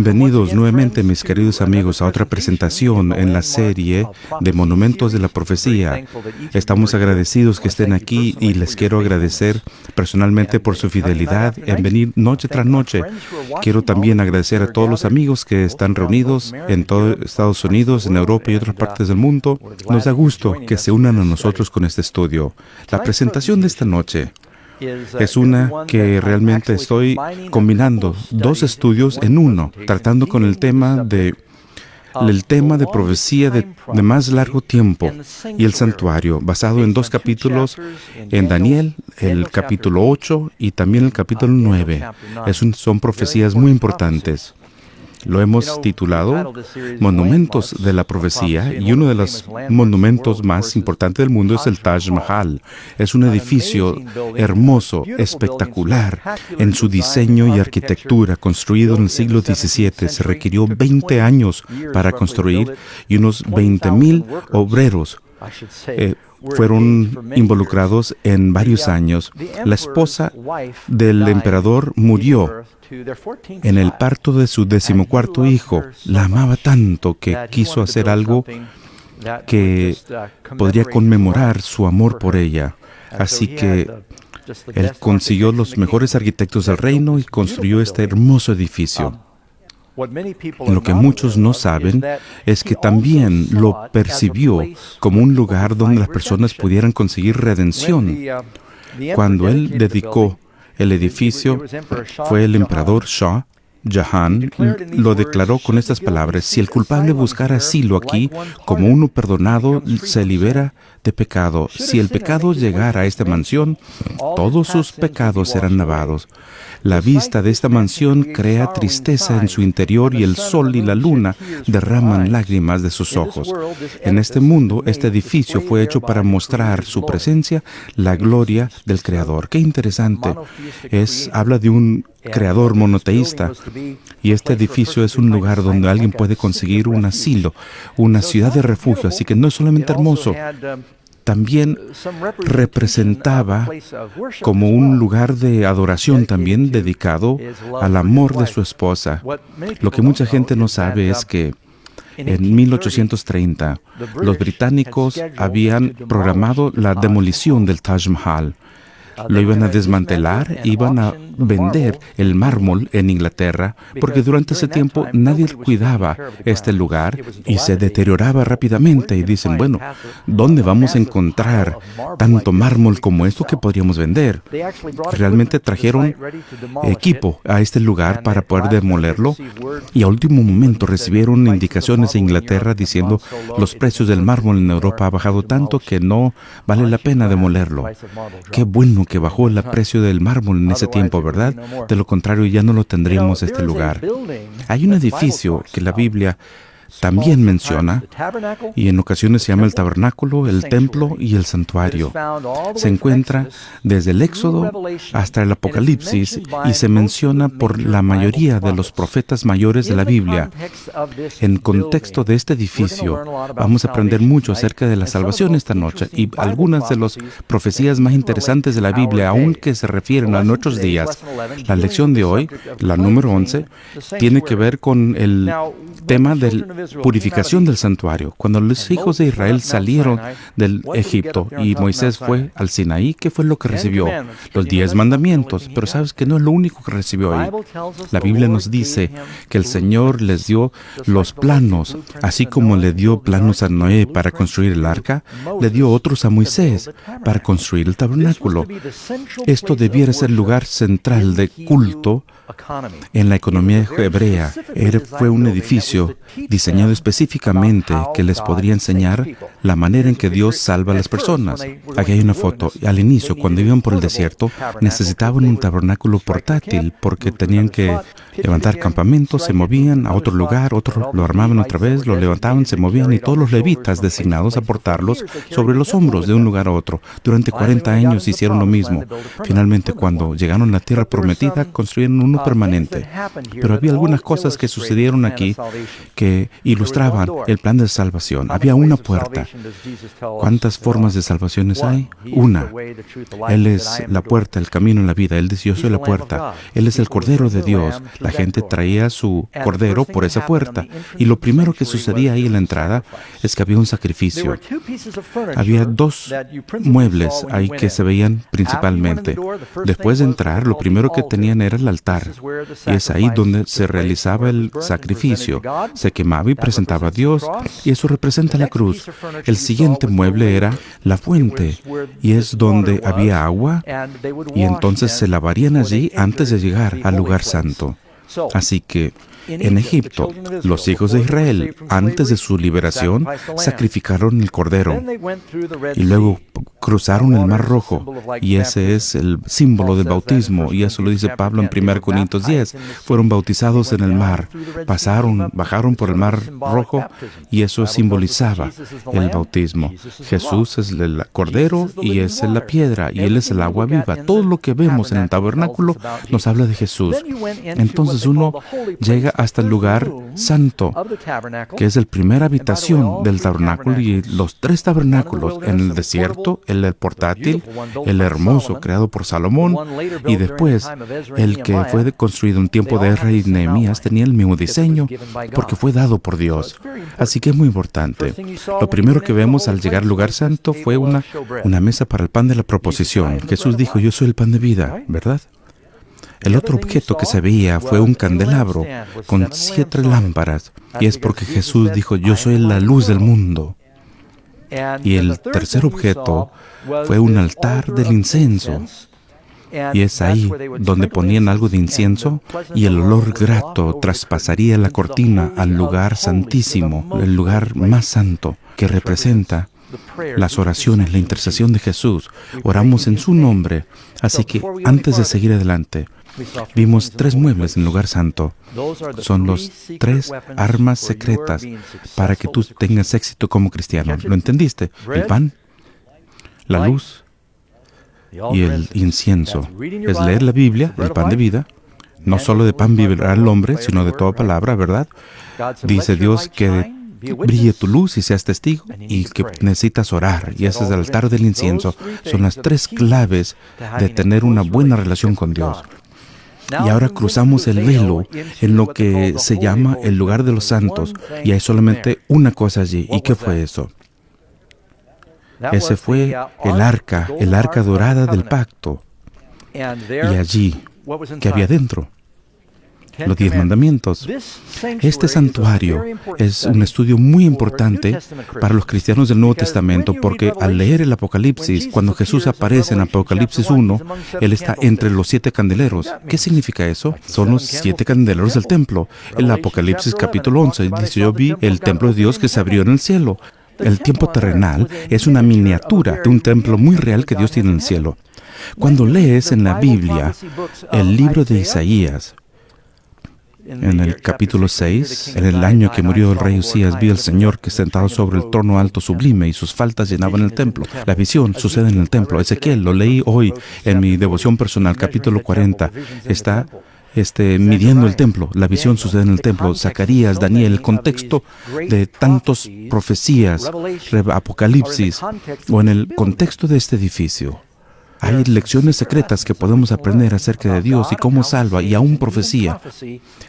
Bienvenidos nuevamente, mis queridos amigos, a otra presentación en la serie de Monumentos de la Profecía. Estamos agradecidos que estén aquí y les quiero agradecer personalmente por su fidelidad en venir noche tras noche. Quiero también agradecer a todos los amigos que están reunidos en todo Estados Unidos, en Europa y otras partes del mundo. Nos da gusto que se unan a nosotros con este estudio. La presentación de esta noche es una que realmente estoy combinando dos estudios en uno, tratando con el tema de profecía de más largo tiempo y el santuario, basado en dos capítulos, en Daniel, el capítulo 8 y también el capítulo 9. Son profecías muy importantes. Lo hemos titulado Monumentos de la Profecía, y uno de los monumentos más importantes del mundo es el Taj Mahal. Es un edificio hermoso, espectacular en su diseño y arquitectura, construido en el siglo XVII. Se requirió 20 años para construir y unos 20,000 obreros fueron involucrados en varios años. La esposa del emperador murió en el parto de su 14º hijo. La amaba tanto que quiso hacer algo que podría conmemorar su amor por ella. Así que él consiguió los mejores arquitectos del reino y construyó este hermoso edificio. Lo que muchos no saben es que también lo percibió como un lugar donde las personas pudieran conseguir redención. Cuando él dedicó el edificio, fue el emperador Shah Jahan, lo declaró con estas palabras: si el culpable buscara asilo aquí, como uno perdonado, se libera de pecado. Si el pecado llegara a esta mansión, todos sus pecados serán lavados. La vista de esta mansión crea tristeza en su interior y el sol y la luna derraman lágrimas de sus ojos. En este mundo, este edificio fue hecho para mostrar su presencia, la gloria del Creador. Qué interesante. Habla de un Creador monoteísta, y este edificio es un lugar donde alguien puede conseguir un asilo, una ciudad de refugio. Así que no es solamente hermoso, también representaba como un lugar de adoración también dedicado al amor de su esposa. Lo que mucha gente no sabe es que en 1830 los británicos habían programado la demolición del Taj Mahal. Lo iban a desmantelar, iban a vender el mármol en Inglaterra, porque durante ese tiempo nadie cuidaba este lugar y se deterioraba rápidamente. Y dicen, bueno, ¿dónde vamos a encontrar tanto mármol como esto que podríamos vender? Realmente trajeron equipo a este lugar para poder demolerlo, y a último momento recibieron indicaciones de Inglaterra diciendo: los precios del mármol en Europa ha bajado tanto que no vale la pena demolerlo. Qué bueno que bajó el precio del mármol en ese tiempo, ¿verdad? De lo contrario, ya no lo tendríamos este lugar. Hay un edificio que la Biblia también menciona, y en ocasiones se llama el tabernáculo, el templo y el santuario. Se encuentra desde el Éxodo hasta el Apocalipsis y se menciona por la mayoría de los profetas mayores de la Biblia. En contexto de este edificio, vamos a aprender mucho acerca de la salvación esta noche, y algunas de las profecías más interesantes de la Biblia, aunque se refieren a nuestros días. La lección de hoy, la número 11, tiene que ver con el tema del purificación del santuario. Cuando los hijos de Israel salieron del Egipto y Moisés fue al Sinaí, ¿qué fue lo que recibió? Los 10 mandamientos. Pero sabes que no es lo único que recibió ahí. La Biblia nos dice que el Señor les dio los planos, así como le dio planos a Noé para construir el arca, le dio otros a Moisés para construir el tabernáculo. Esto debiera ser el lugar central de culto en la economía hebrea. Fue un edificio diseñado específicamente que les podría enseñar la manera en que Dios salva a las personas. Aquí hay una foto. Al inicio, cuando iban por el desierto, necesitaban un tabernáculo portátil porque tenían que levantar campamentos, se movían a otro lugar, otro lo armaban otra vez, lo levantaban, se movían, y todos los levitas designados a portarlos sobre los hombros de un lugar a otro. Durante 40 años hicieron lo mismo. Finalmente, cuando llegaron a la tierra prometida, construyeron uno no permanente. Pero había algunas cosas que sucedieron aquí que ilustraban el plan de salvación. Había una puerta. ¿Cuántas formas de salvaciones hay? Una. Él es la puerta, el camino en la vida. Él dice, yo soy la puerta. Él es el Cordero de Dios. La gente traía su Cordero por esa puerta. Y lo primero que sucedía ahí en la entrada es que había un sacrificio. Había dos muebles ahí que se veían principalmente. Después de entrar, lo primero que tenían era el altar. Y es ahí donde se realizaba el sacrificio. Se quemaba y presentaba a Dios. Y eso representa la cruz. El siguiente mueble era la fuente. Y es donde había agua. Y entonces se lavarían allí antes de llegar al lugar santo. Así que en Egipto, los hijos de Israel, antes de su liberación, sacrificaron el cordero y luego cruzaron el Mar Rojo, y ese es el símbolo del bautismo, y eso lo dice Pablo en 1 Corintios 10. Fueron bautizados en el mar, bajaron por el Mar Rojo, y eso simbolizaba el bautismo. Jesús es el cordero y es la piedra, y Él es el agua viva. Todo lo que vemos en el tabernáculo nos habla de Jesús. Entonces uno llega hasta el lugar santo, que es la primera habitación del tabernáculo, y los tres tabernáculos en el desierto, el portátil, el hermoso creado por Salomón, y después el que fue construido en tiempo de Ezra y Nehemías tenía el mismo diseño porque fue dado por Dios. Así que es muy importante. Lo primero que vemos al llegar al lugar santo fue una mesa para el pan de la proposición. Jesús dijo, yo soy el pan de vida, ¿verdad? El otro objeto que se veía fue un candelabro con 7 lámparas, y es porque Jesús dijo, yo soy la luz del mundo. Y el tercer objeto fue un altar del incienso, y es ahí donde ponían algo de incienso, y el olor grato traspasaría la cortina al lugar santísimo, el lugar más santo, que representa las oraciones, la intercesión de Jesús. Oramos en su nombre. Así que antes de seguir adelante, vimos 3 muebles en el lugar santo. Son los 3 armas secretas para que tú tengas éxito como cristiano. ¿Lo entendiste? El pan, la luz y el incienso. Es leer la Biblia, el pan de vida. No solo de pan vivirá el hombre, sino de toda palabra, ¿verdad? Dice Dios que brille tu luz y seas testigo, y que necesitas orar, y ese es el altar del incienso. Son las 3 claves de tener una buena relación con Dios. Y ahora cruzamos el velo en lo que se llama el lugar de los santos, y hay solamente una cosa allí. ¿Y qué fue eso? Ese fue el arca dorada del pacto. Y allí, ¿qué había dentro? Los 10 mandamientos. Este santuario es un estudio muy importante para los cristianos del Nuevo Testamento, porque al leer el Apocalipsis, cuando Jesús aparece en Apocalipsis 1, Él está entre los 7 candeleros. ¿Qué significa eso? Son los 7 candeleros del templo. El Apocalipsis capítulo 11 dice, yo vi el templo de Dios que se abrió en el cielo. El tiempo terrenal es una miniatura de un templo muy real que Dios tiene en el cielo. Cuando lees en la Biblia el libro de Isaías, en el capítulo 6, en el año que murió el rey Usías, vi al Señor que sentado sobre el trono alto sublime, y sus faldas llenaban el templo. La visión sucede en el templo. Ezequiel, lo leí hoy en mi devoción personal, capítulo 40. Está midiendo el templo. La visión sucede en el templo. Zacarías, Daniel, el contexto de tantas profecías, Apocalipsis, o en el contexto de este edificio. Hay lecciones secretas que podemos aprender acerca de Dios y cómo salva, y aún profecía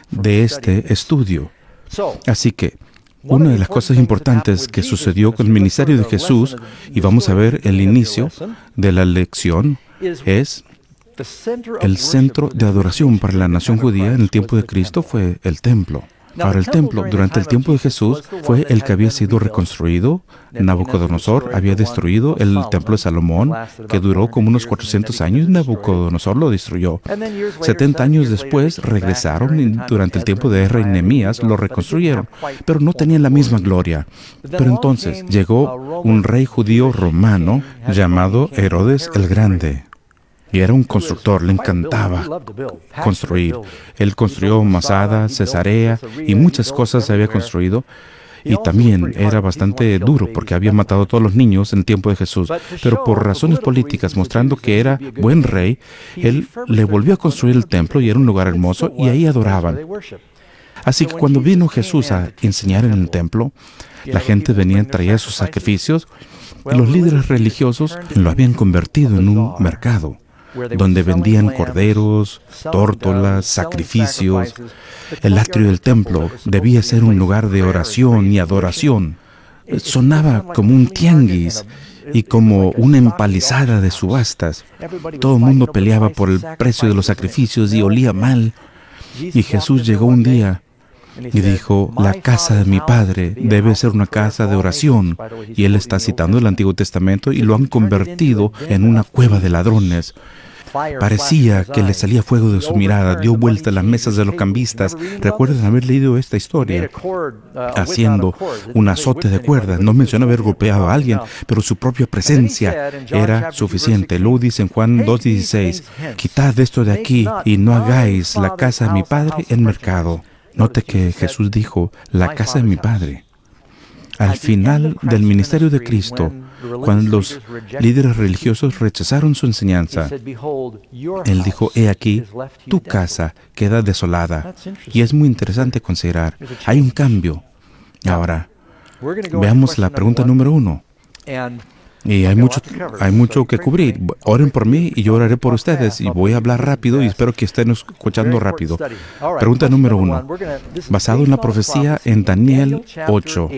de este estudio. Así que una de las cosas importantes que sucedió con el ministerio de Jesús, y vamos a ver el inicio de la lección, es el centro de adoración para la nación judía en el tiempo de Cristo fue el templo. Ahora, el templo durante el tiempo de Jesús fue el que había sido reconstruido. Nabucodonosor había destruido el templo de Salomón, que duró como unos 400 años. Nabucodonosor lo destruyó. 70 años después regresaron, y durante el tiempo de Ezra y Nehemías lo reconstruyeron, pero no tenían la misma gloria. Pero entonces llegó un rey judío romano llamado Herodes el Grande. Y era un constructor, le encantaba construir. Él construyó Masada, Cesarea, y muchas cosas se había construido. Y también era bastante duro porque había matado a todos los niños en el tiempo de Jesús. Pero por razones políticas, mostrando que era buen rey, él le volvió a construir el templo y era un lugar hermoso y ahí adoraban. Así que cuando vino Jesús a enseñar en el templo, la gente venía a traer sus sacrificios y los líderes religiosos lo habían convertido en un mercado, donde vendían corderos, tórtolas, sacrificios. El atrio del templo debía ser un lugar de oración y adoración. Sonaba como un tianguis y como una empalizada de subastas. Todo el mundo peleaba por el precio de los sacrificios y olía mal. Y Jesús llegó un día y dijo, la casa de mi Padre debe ser una casa de oración. Y él está citando el Antiguo Testamento y lo han convertido en una cueva de ladrones. Parecía que le salía fuego de su mirada, dio vuelta a las mesas de los cambistas. Recuerdan haber leído esta historia, haciendo un azote de cuerdas. No menciona haber golpeado a alguien, pero su propia presencia era suficiente. Luego dice en Juan 2:16, quitad esto de aquí y no hagáis la casa de mi Padre el mercado. Note que Jesús dijo, la casa de mi Padre. Al final del ministerio de Cristo, cuando los líderes religiosos rechazaron su enseñanza, Él dijo, he aquí, tu casa queda desolada. Y es muy interesante considerar, hay un cambio. Ahora, veamos la pregunta número 1. Y hay mucho que cubrir. Oren por mí y yo oraré por ustedes. Y voy a hablar rápido y espero que estén escuchando rápido. Pregunta número 1. Basado en la profecía en Daniel 8.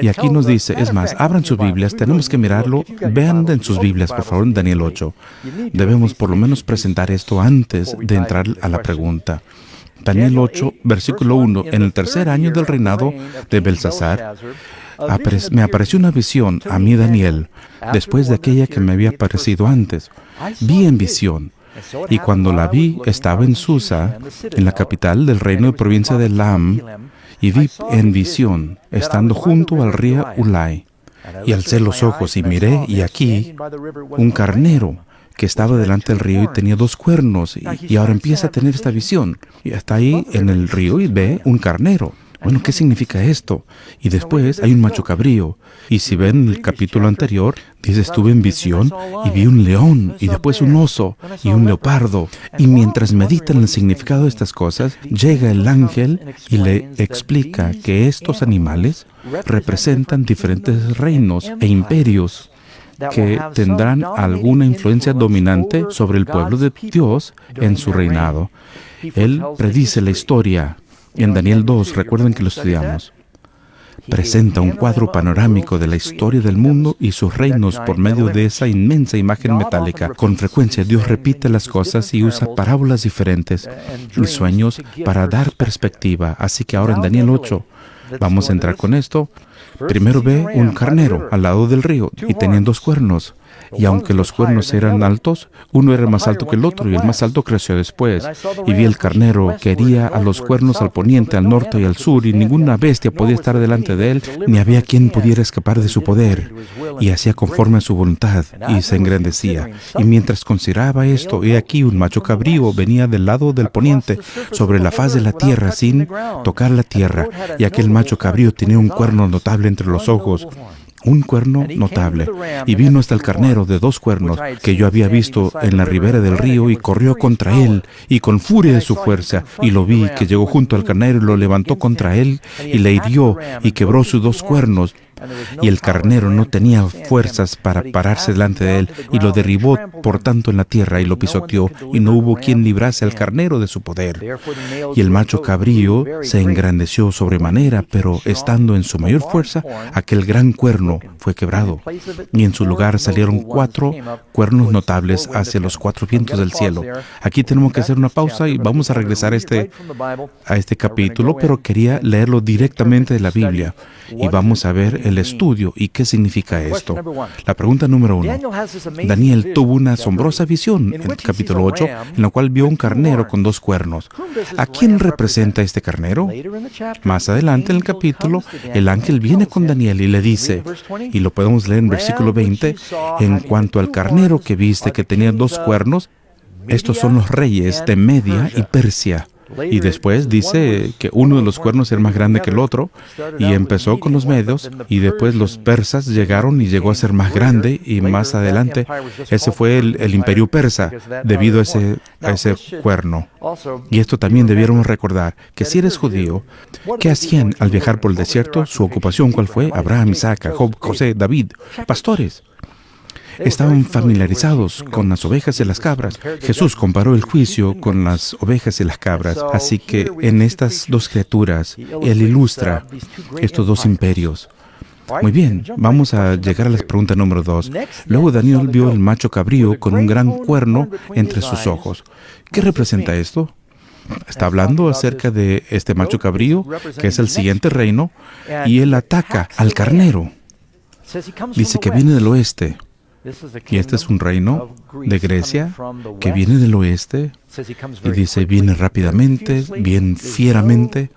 Y aquí nos dice, es más, abran sus Biblias, tenemos que mirarlo. Vean en sus Biblias, por favor, en Daniel 8. Debemos por lo menos presentar esto antes de entrar a la pregunta. Daniel 8, versículo 1. En el tercer año del reinado de Belsasar, me apareció una visión a mí, Daniel, después de aquella que me había aparecido antes. Vi en visión, y cuando la vi, estaba en Susa, en la capital del reino de provincia de Elam, y vi en visión, estando junto al río Ulai. Y alcé los ojos y miré, y aquí, un carnero que estaba delante del río y tenía 2 cuernos. Y ahora empieza a tener esta visión. Y está ahí en el río y ve un carnero. Bueno, ¿qué significa esto? Y después hay un macho cabrío. Y si ven el capítulo anterior, dice, estuve en visión y vi un león, y después un oso y un leopardo. Y mientras meditan el significado de estas cosas, llega el ángel y le explica que estos animales representan diferentes reinos e imperios que tendrán alguna influencia dominante sobre el pueblo de Dios en su reinado. Él predice la historia. En Daniel 2, recuerden que lo estudiamos, presenta un cuadro panorámico de la historia del mundo y sus reinos por medio de esa inmensa imagen metálica. Con frecuencia Dios repite las cosas y usa parábolas diferentes y sueños para dar perspectiva. Así que ahora en Daniel 8, vamos a entrar con esto. Primero ve un carnero al lado del río y tenían 2 cuernos. Y aunque los cuernos eran altos, uno era más alto que el otro, y el más alto creció después. Y vi el carnero que hería a los cuernos al poniente, al norte y al sur, y ninguna bestia podía estar delante de él, ni había quien pudiera escapar de su poder. Y hacía conforme a su voluntad, y se engrandecía. Y mientras consideraba esto, he aquí un macho cabrío venía del lado del poniente, sobre la faz de la tierra, sin tocar la tierra. Y aquel macho cabrío tenía un cuerno notable entre los ojos, un cuerno notable, y vino hasta el carnero de 2 cuernos que yo había visto en la ribera del río, y corrió contra él, y con furia de su fuerza, y lo vi que llegó junto al carnero y lo levantó contra él, y le hirió, y quebró sus 2 cuernos. Y el carnero no tenía fuerzas para pararse delante de él, y lo derribó por tanto en la tierra, y lo pisoteó, y no hubo quien librase al carnero de su poder. Y el macho cabrío se engrandeció sobremanera, pero estando en su mayor fuerza, aquel gran cuerno fue quebrado, y en su lugar salieron 4 cuernos notables hacia los 4 vientos del cielo. Aquí tenemos que hacer una pausa y vamos a regresar a este capítulo, pero quería leerlo directamente de la Biblia, y vamos a ver el estudio y qué significa esto. La pregunta número 1. Daniel tuvo una asombrosa visión en el capítulo 8, en la cual vio un carnero con 2 cuernos. ¿A quién representa este carnero? Más adelante en el capítulo, el ángel viene con Daniel y le dice, y lo podemos leer en versículo 20, en cuanto al carnero que viste que tenía 2 cuernos, estos son los reyes de Media y Persia. Y después dice que uno de los cuernos era más grande que el otro, y empezó con los medios, y después los persas llegaron y llegó a ser más grande, y más adelante ese fue el imperio persa, debido a ese cuerno. Y esto también debiéramos recordar, que si eres judío, ¿qué hacían al viajar por el desierto? Su ocupación, ¿cuál fue? Abraham, Isaac, Jacob, José, David, pastores. Estaban familiarizados con las ovejas y las cabras. Jesús comparó el juicio con las ovejas y las cabras. Así que en estas dos criaturas, Él ilustra estos dos imperios. Muy bien, vamos a llegar a la pregunta número 2. Luego Daniel vio el macho cabrío con un gran cuerno entre sus ojos. ¿Qué representa esto? Está hablando acerca de este macho cabrío, que es el siguiente reino, y él ataca al carnero. Dice que viene del oeste. Y este es un reino de Grecia que viene del oeste, y dice, viene rápidamente, bien fieramente,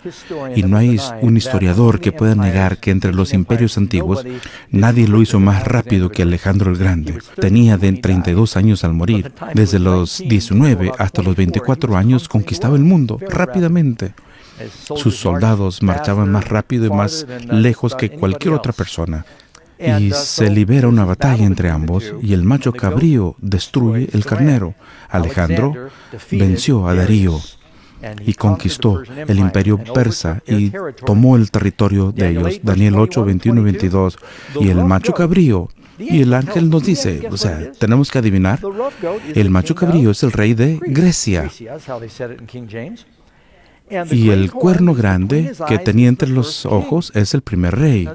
y no hay un historiador que pueda negar que entre los imperios antiguos nadie lo hizo más rápido que Alejandro el Grande. Tenía de 32 años al morir. Desde los 19 hasta los 24 años conquistaba el mundo rápidamente. Sus soldados marchaban más rápido y más lejos que cualquier otra persona. Y se libera una batalla entre ambos, y el macho cabrío destruye el carnero. Alejandro venció a Darío y conquistó el imperio persa y tomó el territorio de ellos. Daniel 8, 21 y 22. Y el macho cabrío, y el ángel nos dice, o sea, tenemos que adivinar, el macho cabrío es el rey de Grecia. Y el cuerno grande que tenía entre los ojos es el primer rey.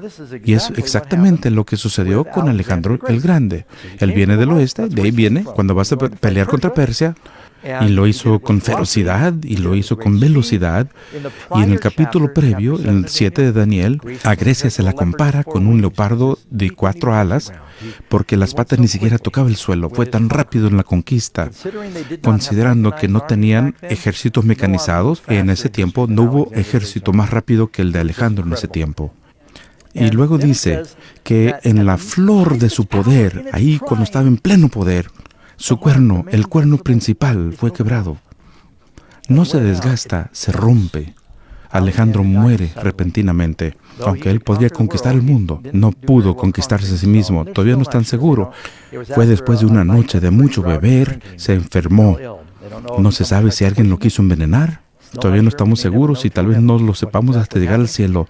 Y es exactamente lo que sucedió con Alejandro el Grande. Él viene del oeste, de ahí viene cuando vas a pelear contra Persia, y lo hizo con ferocidad, y lo hizo con velocidad. Y en el capítulo previo, en el 7 de Daniel, a Grecia se la compara con un leopardo de 4 alas, porque las patas ni siquiera tocaban el suelo. Fue tan rápido en la conquista. Considerando que no tenían ejércitos mecanizados, en ese tiempo no hubo ejército más rápido que el de Alejandro en ese tiempo. Y luego dice que en la flor de su poder, ahí cuando estaba en pleno poder, su cuerno, el cuerno principal, fue quebrado. No se desgasta, se rompe. Alejandro muere repentinamente. Aunque él podría conquistar el mundo, no pudo conquistarse a sí mismo. Todavía no están seguros. Fue después de una noche de mucho beber, se enfermó. No se sabe si alguien lo quiso envenenar. Todavía no estamos seguros y tal vez no lo sepamos hasta llegar al cielo.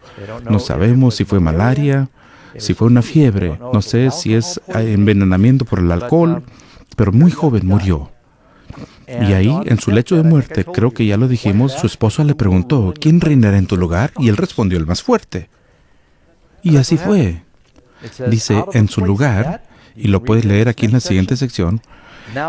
No sabemos si fue malaria, si fue una fiebre. No sé si es envenenamiento por el alcohol. Pero muy joven murió. Y ahí, en su lecho de muerte, creo que ya lo dijimos, su esposa le preguntó, ¿quién reinará en tu lugar? Y él respondió, el más fuerte. Y así fue. Dice, en su lugar, y lo puedes leer aquí en la siguiente sección,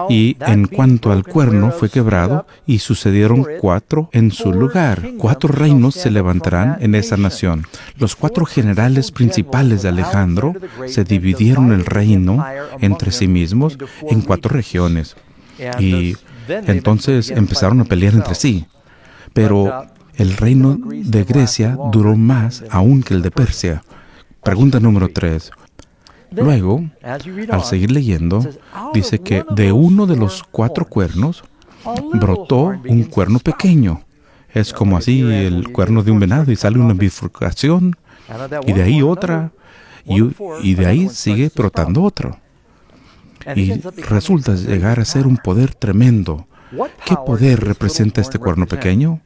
y en cuanto al cuerno fue quebrado, y sucedieron 4 en su lugar. 4 reinos se levantarán en esa nación. Los 4 generales principales de Alejandro se dividieron el reino entre sí mismos en 4 regiones. Y entonces empezaron a pelear entre sí. Pero el reino de Grecia duró más aún que el de Persia. Pregunta número 3. Luego, al seguir leyendo, dice que de uno de los 4 cuernos brotó un cuerno pequeño. Es como así el cuerno de un venado y sale una bifurcación, y de ahí otra, y de ahí sigue brotando otro. Y resulta llegar a ser un poder tremendo. ¿Qué poder representa este cuerno pequeño?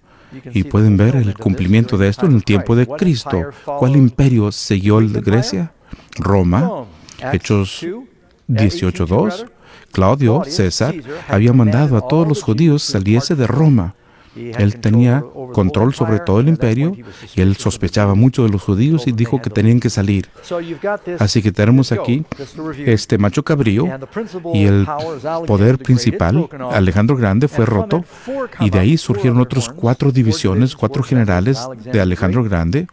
Y pueden ver el cumplimiento de esto en el tiempo de Cristo. ¿Cuál imperio siguió el de Grecia? Roma. Hechos 18:2. Claudio, César, había mandado a todos los judíos saliese de Roma. Él tenía control sobre todo el imperio y él sospechaba mucho de los judíos y dijo que tenían que salir. Así que tenemos aquí este macho cabrío y el poder principal, Alejandro Grande, fue roto, y de ahí surgieron otros 4 divisiones, 4 generales de Alejandro Grande,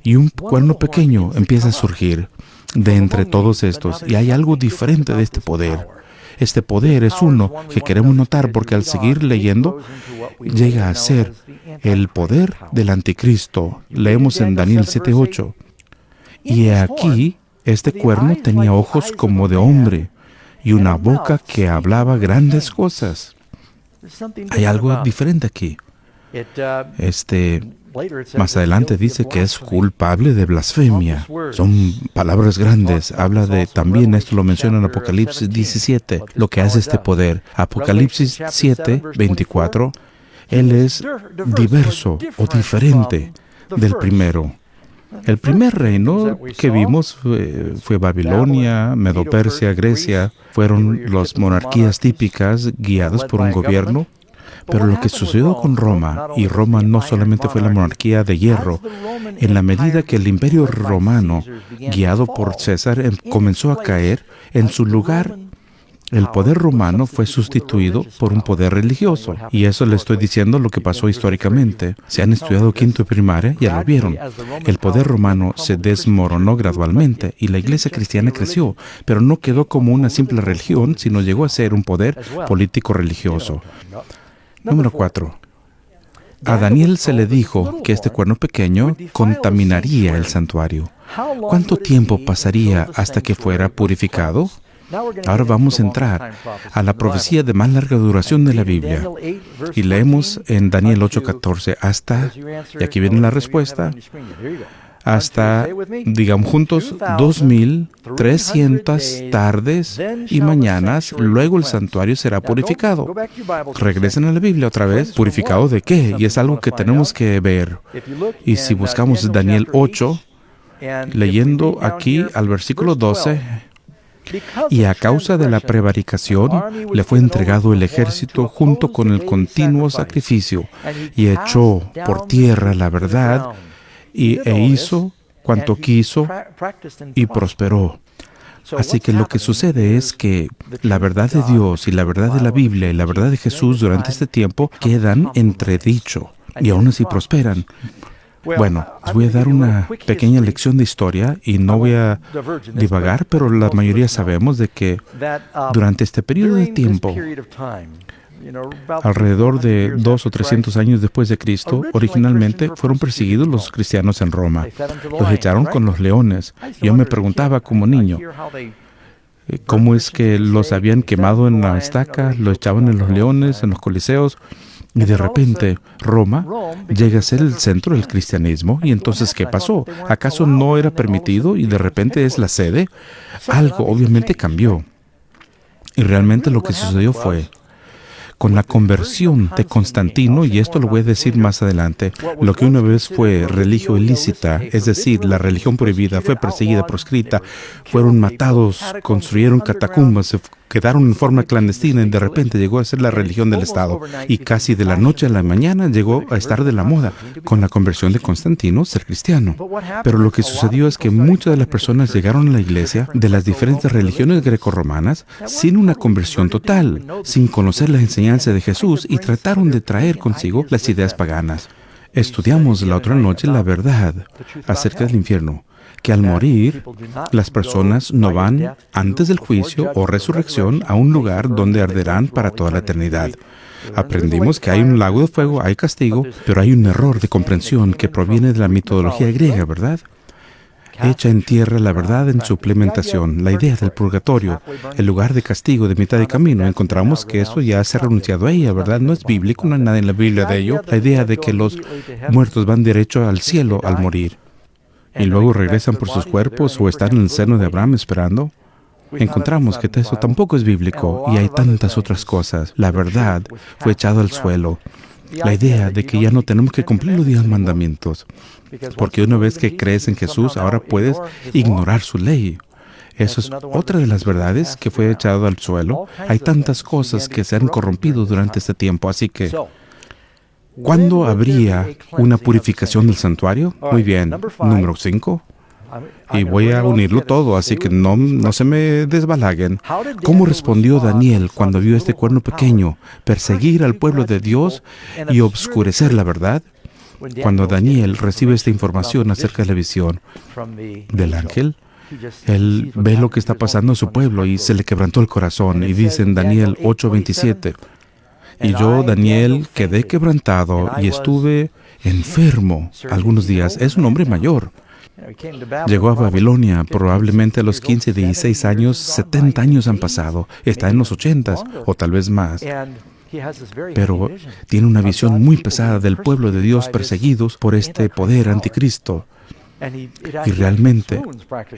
y un cuerno pequeño empieza a surgir de entre todos estos, y hay algo diferente de este poder. Este poder es uno que queremos notar porque al seguir leyendo llega a ser el poder del anticristo. Leemos en Daniel 7:8. Y aquí este cuerno tenía ojos como de hombre y una boca que hablaba grandes cosas. hay algo diferente aquí. Más adelante dice que es culpable de blasfemia. Son palabras grandes. Habla de, también esto lo menciona en Apocalipsis 17, lo que hace este poder. Apocalipsis 7, 24, Él es diverso o diferente del primero. El primer reino que vimos fue Babilonia, Medo-Persia, Grecia. Fueron las monarquías típicas guiadas por un gobierno. Pero lo que sucedió con Roma, y Roma no solamente fue la monarquía de hierro, en la medida que el imperio romano, guiado por César, comenzó a caer, en su lugar, el poder romano fue sustituido por un poder religioso. Y eso le estoy diciendo lo que pasó históricamente. Si han estudiado quinto y primaria, ya lo vieron. El poder romano se desmoronó gradualmente y la iglesia cristiana creció, pero no quedó como una simple religión, sino llegó a ser un poder político-religioso. Número 4. A Daniel se le dijo que este cuerno pequeño contaminaría el santuario. ¿Cuánto tiempo pasaría hasta que fuera purificado? Ahora vamos a entrar a la profecía de más larga duración de la Biblia. Y leemos en Daniel 8:14 hasta, y aquí viene la respuesta, hasta, digamos juntos, 2300 tardes y mañanas, luego el santuario será purificado. Regresen a la Biblia otra vez. ¿Purificado de qué? Y es algo que tenemos que ver. Y si buscamos Daniel 8, leyendo aquí al versículo 12, y a causa de la prevaricación le fue entregado el ejército junto con el continuo sacrificio, y echó por tierra la verdad, e hizo cuanto quiso y prosperó. Así que lo que sucede es que la verdad de Dios y la verdad de la Biblia y la verdad de Jesús durante este tiempo quedan entredicho y aún así prosperan. Bueno, les voy a dar una pequeña lección de historia y no voy a divagar, pero la mayoría sabemos de que durante este periodo de tiempo, alrededor de 200 o 300 años después de Cristo, originalmente fueron perseguidos los cristianos en Roma. Los echaron con los leones. Yo me preguntaba como niño, ¿cómo es que los habían quemado en la estaca, los echaban en los leones, en los coliseos? Y de repente, Roma llega a ser el centro del cristianismo. ¿Y entonces qué pasó? ¿Acaso no era permitido y de repente es la sede? Algo obviamente cambió. Y realmente lo que sucedió fue, con la conversión de Constantino, y esto lo voy a decir más adelante, lo que una vez fue religión ilícita, es decir, la religión prohibida, fue perseguida, proscrita, fueron matados, construyeron catacumbas, se quedaron en forma clandestina y de repente llegó a ser la religión del Estado. Y casi de la noche a la mañana llegó a estar de la moda, con la conversión de Constantino, ser cristiano. Pero lo que sucedió es que muchas de las personas llegaron a la iglesia de las diferentes religiones grecorromanas sin una conversión total, sin conocer la enseñanza de Jesús y trataron de traer consigo las ideas paganas. Estudiamos la otra noche la verdad acerca del infierno, que al morir, las personas no van antes del juicio o resurrección a un lugar donde arderán para toda la eternidad. Aprendimos que hay un lago de fuego, hay castigo, pero hay un error de comprensión que proviene de la mitología griega, ¿verdad? Echa en tierra la verdad en su implementación, la idea del purgatorio, el lugar de castigo de mitad de camino. Encontramos que eso ya se ha renunciado a ella, ¿verdad? No es bíblico, no hay nada en la Biblia de ello. La idea de que los muertos van derecho al cielo al morir y luego regresan por sus cuerpos o están en el seno de Abraham esperando. Encontramos que eso tampoco es bíblico y hay tantas otras cosas. La verdad fue echada al suelo. La idea de que ya no tenemos que cumplir los 10 mandamientos, porque una vez que crees en Jesús, ahora puedes ignorar su ley. Eso es otra de las verdades que fue echado al suelo. Hay tantas cosas que se han corrompido durante este tiempo, así que ¿cuándo habría una purificación del santuario? Muy bien, número 5. Y voy a unirlo todo, así que no se me desbalaguen. ¿Cómo respondió Daniel cuando vio este cuerno pequeño perseguir al pueblo de Dios y obscurecer la verdad? Cuando Daniel recibe esta información acerca de la visión del ángel, él ve lo que está pasando en su pueblo y se le quebrantó el corazón. Y dice en Daniel 8:27, y yo, Daniel, quedé quebrantado y estuve enfermo algunos días. Es un hombre mayor. Llegó a Babilonia probablemente a los 15, 16 años, 70 años han pasado. Está en los 80 o tal vez más. pero tiene una visión muy pesada del pueblo de Dios perseguidos por este poder anticristo. Y realmente,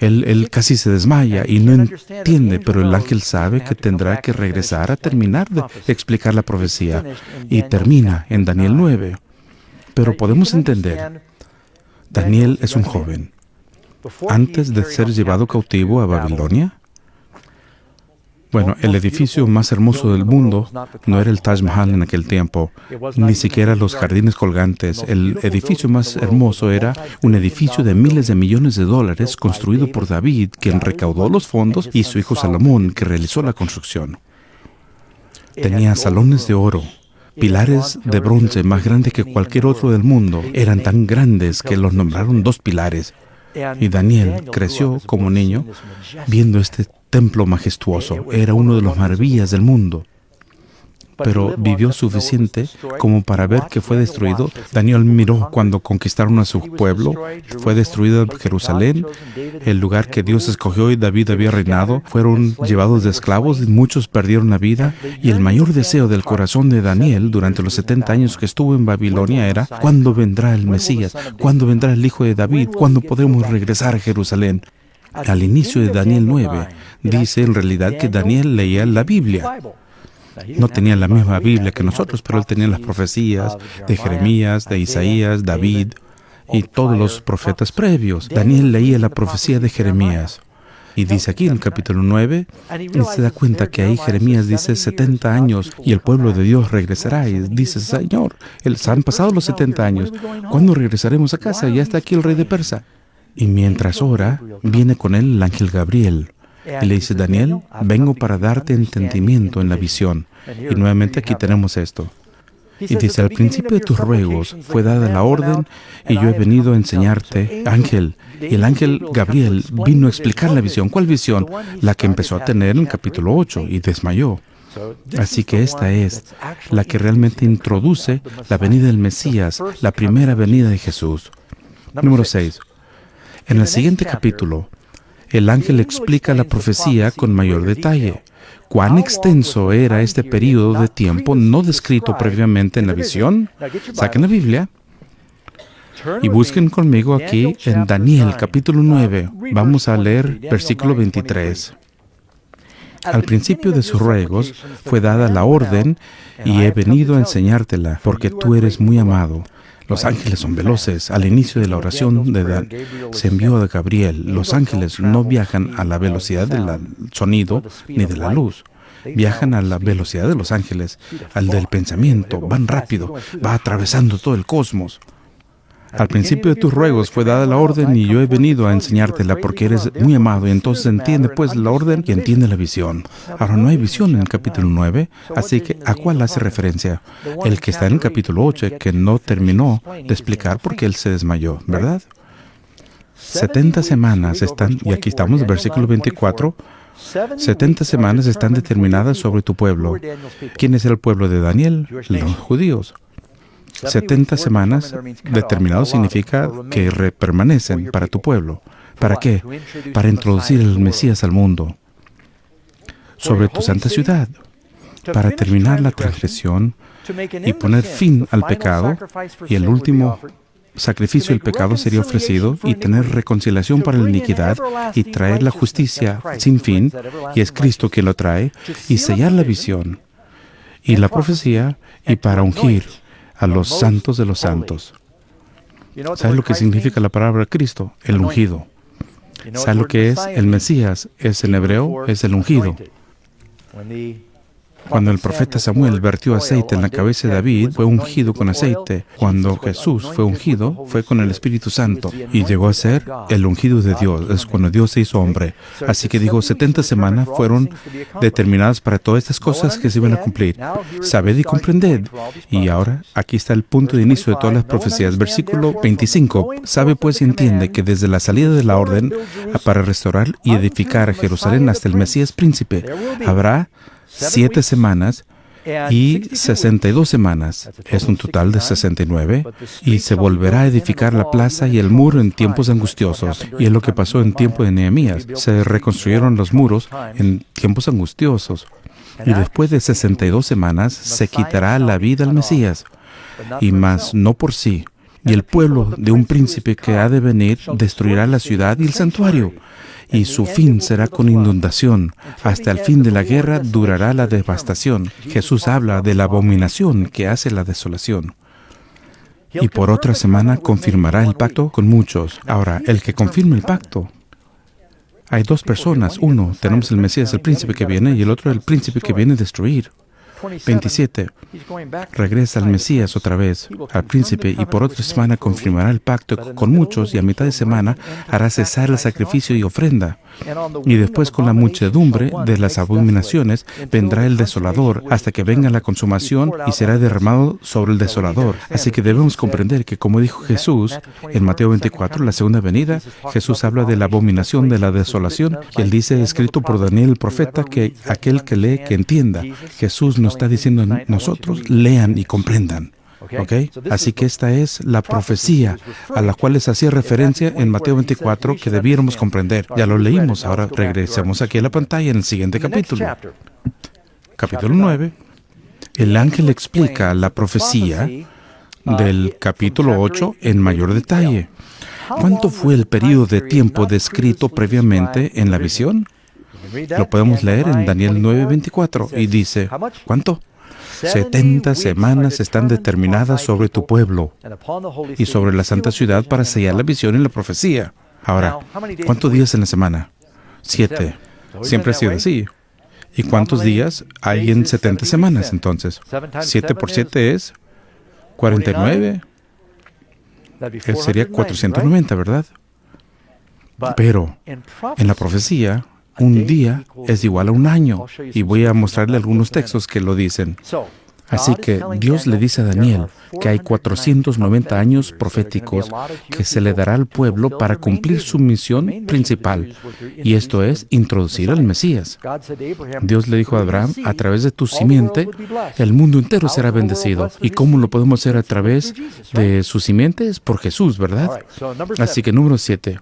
él casi se desmaya y no entiende, pero el ángel sabe que tendrá que regresar a terminar de explicar la profecía. Y termina en Daniel 9. Pero podemos entender, Daniel es un joven. Antes de ser llevado cautivo a Babilonia, bueno, el edificio más hermoso del mundo no era el Taj Mahal en aquel tiempo, ni siquiera los jardines colgantes. El edificio más hermoso era un edificio de miles de millones de dólares construido por David, quien recaudó los fondos, y su hijo Salomón, que realizó la construcción. Tenía salones de oro, pilares de bronce más grandes que cualquier otro del mundo. Eran tan grandes que los nombraron 2 pilares. Y Daniel creció como niño viendo este templo majestuoso. Era uno de las maravillas del mundo. Pero vivió suficiente como para ver que fue destruido. Daniel miró cuando conquistaron a su pueblo. Fue destruido Jerusalén, el lugar que Dios escogió y David había reinado. Fueron llevados de esclavos y muchos perdieron la vida. Y el mayor deseo del corazón de Daniel durante los 70 años que estuvo en Babilonia era: ¿cuándo vendrá el Mesías? ¿Cuándo vendrá el Hijo de David? ¿Cuándo podremos regresar a Jerusalén? Al inicio de Daniel 9, dice en realidad que Daniel leía la Biblia. No tenía la misma Biblia que nosotros, pero él tenía las profecías de Jeremías, de Isaías, David y todos los profetas previos. Daniel leía la profecía de Jeremías. Y dice aquí en el capítulo 9, y se da cuenta que ahí Jeremías dice 70 años y el pueblo de Dios regresará. Y dice: Señor, han pasado los 70 años. ¿Cuándo regresaremos a casa? Ya está aquí el rey de Persia. Y mientras ora, viene con él el ángel Gabriel. Y le dice: Daniel, vengo para darte entendimiento en la visión. Y nuevamente aquí tenemos esto. Y dice: al principio de tus ruegos fue dada la orden y yo he venido a enseñarte, ángel. Y el ángel Gabriel vino a explicar la visión. ¿Cuál visión? La que empezó a tener en el capítulo 8 y desmayó. Así que esta es la que realmente introduce la venida del Mesías, la primera venida de Jesús. Número 6. En el siguiente capítulo, el ángel explica la profecía con mayor detalle. ¿Cuán extenso era este periodo de tiempo no descrito previamente en la visión? Saquen la Biblia y busquen conmigo aquí en Daniel capítulo 9. Vamos a leer versículo 23. Al principio de sus ruegos fue dada la orden y he venido a enseñártela porque tú eres muy amado. Los ángeles son veloces. Al inicio de la oración se envió a Gabriel. Los ángeles no viajan a la velocidad del sonido ni de la luz. Viajan a la velocidad de los ángeles, al del pensamiento. Van rápido, va atravesando todo el cosmos. Al principio de tus ruegos fue dada la orden y yo he venido a enseñártela porque eres muy amado. Y entonces entiende pues la orden y entiende la visión. Ahora no hay visión en el capítulo 9, así que ¿a cuál hace referencia? El que está en el capítulo 8, que no terminó de explicar porque él se desmayó, ¿verdad? 70 semanas están, y aquí estamos en el versículo 24, 70 semanas están determinadas sobre tu pueblo. ¿Quién es el pueblo de Daniel? Los judíos. 70 semanas determinados significa que permanecen para tu pueblo. ¿Para qué? Para introducir el Mesías al mundo. Sobre tu santa ciudad. Para terminar la transgresión y poner fin al pecado. Y el último sacrificio del pecado sería ofrecido y tener reconciliación para la iniquidad y traer la justicia sin fin. Y es Cristo quien lo trae. Y sellar la visión y la profecía y para ungir a los santos de los santos. ¿Sabes lo que significa la palabra Cristo? El ungido. ¿Sabes lo que es el Mesías? Es en hebreo, es el ungido. Cuando el profeta Samuel vertió aceite en la cabeza de David, fue ungido con aceite. Cuando Jesús fue ungido, fue con el Espíritu Santo y llegó a ser el ungido de Dios. Es cuando Dios se hizo hombre. Así que dijo, 70 semanas fueron determinadas para todas estas cosas que se iban a cumplir. Sabed y comprended. Y ahora, aquí está el punto de inicio de todas las profecías. Versículo 25. Sabe pues y entiende que desde la salida de la orden para restaurar y edificar a Jerusalén hasta el Mesías príncipe, habrá 7 semanas y 62 semanas. Es un total de 69. Y se volverá a edificar la plaza y el muro en tiempos angustiosos. Y es lo que pasó en tiempo de Nehemías. Se reconstruyeron los muros en tiempos angustiosos. Y después de 62 semanas se quitará la vida al Mesías, y más no por sí. Y el pueblo de un príncipe que ha de venir destruirá la ciudad y el santuario, y su fin será con inundación. Hasta el fin de la guerra durará la devastación. Jesús habla de la abominación que hace la desolación. Y por otra semana confirmará el pacto con muchos. Ahora, el que confirma el pacto, hay dos personas. Uno, tenemos el Mesías, el príncipe que viene, y el otro, el príncipe que viene a destruir. 27. Regresa al Mesías otra vez, al príncipe, y por otra semana confirmará el pacto con muchos, y a mitad de semana hará cesar el sacrificio y ofrenda. Y después, con la muchedumbre de las abominaciones, vendrá el desolador, hasta que venga la consumación y será derramado sobre el desolador. Así que debemos comprender que, como dijo Jesús en Mateo 24, la segunda venida, Jesús habla de la abominación de la desolación, y él dice, escrito por Daniel el profeta, que aquel que lee, que entienda. Jesús nos está diciendo a nosotros, lean y comprendan. ¿Ok? Así que esta es la profecía a la cual les hacía referencia en Mateo 24 que debiéramos comprender. Ya lo leímos, ahora regresemos aquí a la pantalla en el siguiente capítulo. Capítulo 9. El ángel explica la profecía del capítulo 8 en mayor detalle. ¿Cuánto fue el periodo de tiempo descrito previamente en la visión? Lo podemos leer en Daniel 9:24 y dice, ¿cuánto? 70 semanas están determinadas sobre tu pueblo y sobre la santa ciudad para sellar la visión y la profecía. Ahora, ¿cuántos días en la semana? 7. Siempre ha sido así. ¿Y cuántos días hay en 70 semanas entonces? 7 por 7 es 49. Sería 490, ¿verdad? Pero en la profecía, un día es igual a un año, y voy a mostrarle algunos textos que lo dicen. Así que Dios le dice a Daniel que hay 490 años proféticos que se le dará al pueblo para cumplir su misión principal, y esto es introducir al Mesías. Dios le dijo a Abraham, a través de tu simiente, el mundo entero será bendecido. ¿Y cómo lo podemos hacer a través de su simiente? Es por Jesús, ¿verdad? Así que número 7.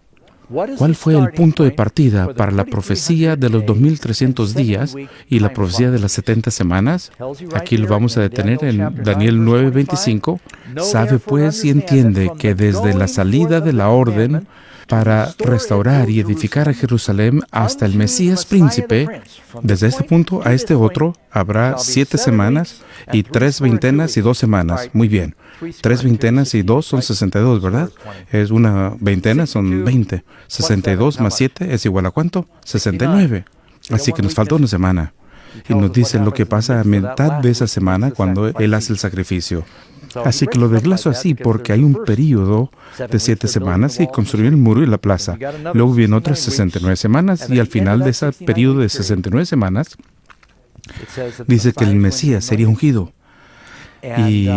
¿Cuál fue el punto de partida para la profecía de los 2300 días y la profecía de las 70 semanas? Aquí lo vamos a detener en Daniel 9:25. Sabe pues y entiende que desde la salida de la orden para restaurar y edificar a Jerusalén hasta el Mesías príncipe, desde este punto a este otro habrá 7 semanas y 3 veintenas y 2 semanas. Muy bien. 3 veintenas y 2 son 62, ¿verdad? Es una veintena, son 20. 62 más 7 es igual a ¿cuánto? 69. Así que nos falta una semana. Y nos dice lo que pasa a mitad de esa semana cuando Él hace el sacrificio. Así que lo desglaso así porque hay un periodo de 7 semanas y construir el muro y la plaza. Luego vienen otras 69 semanas y al final de ese periodo de 69 semanas dice que el Mesías sería ungido y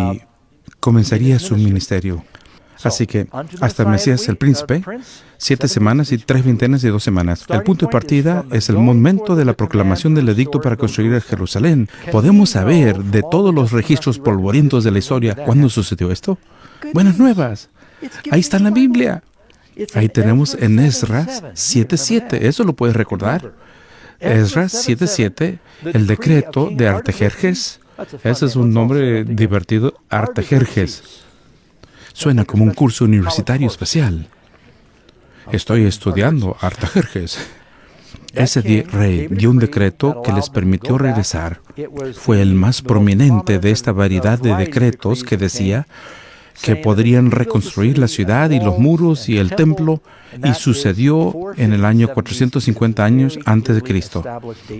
comenzaría su ministerio. Así que hasta el Mesías, el príncipe, 7 semanas y 3 veintenas y 2 semanas. El punto de partida es el momento de la proclamación del edicto para construir a Jerusalén. ¿Podemos saber de todos los registros polvorientos de la historia cuándo sucedió esto? Buenas nuevas. Ahí está en la Biblia. Ahí tenemos en Esdras 7:7. ¿Eso lo puedes recordar? Esdras 7:7, el decreto de Artajerjes. Ese es un nombre divertido, Artajerjes. Suena como un curso universitario especial. Estoy estudiando Artajerjes. Ese rey dio un decreto que les permitió regresar. Fue el más prominente de esta variedad de decretos que decía que podrían reconstruir la ciudad y los muros y el templo, y sucedió en el año 450 años antes de Cristo.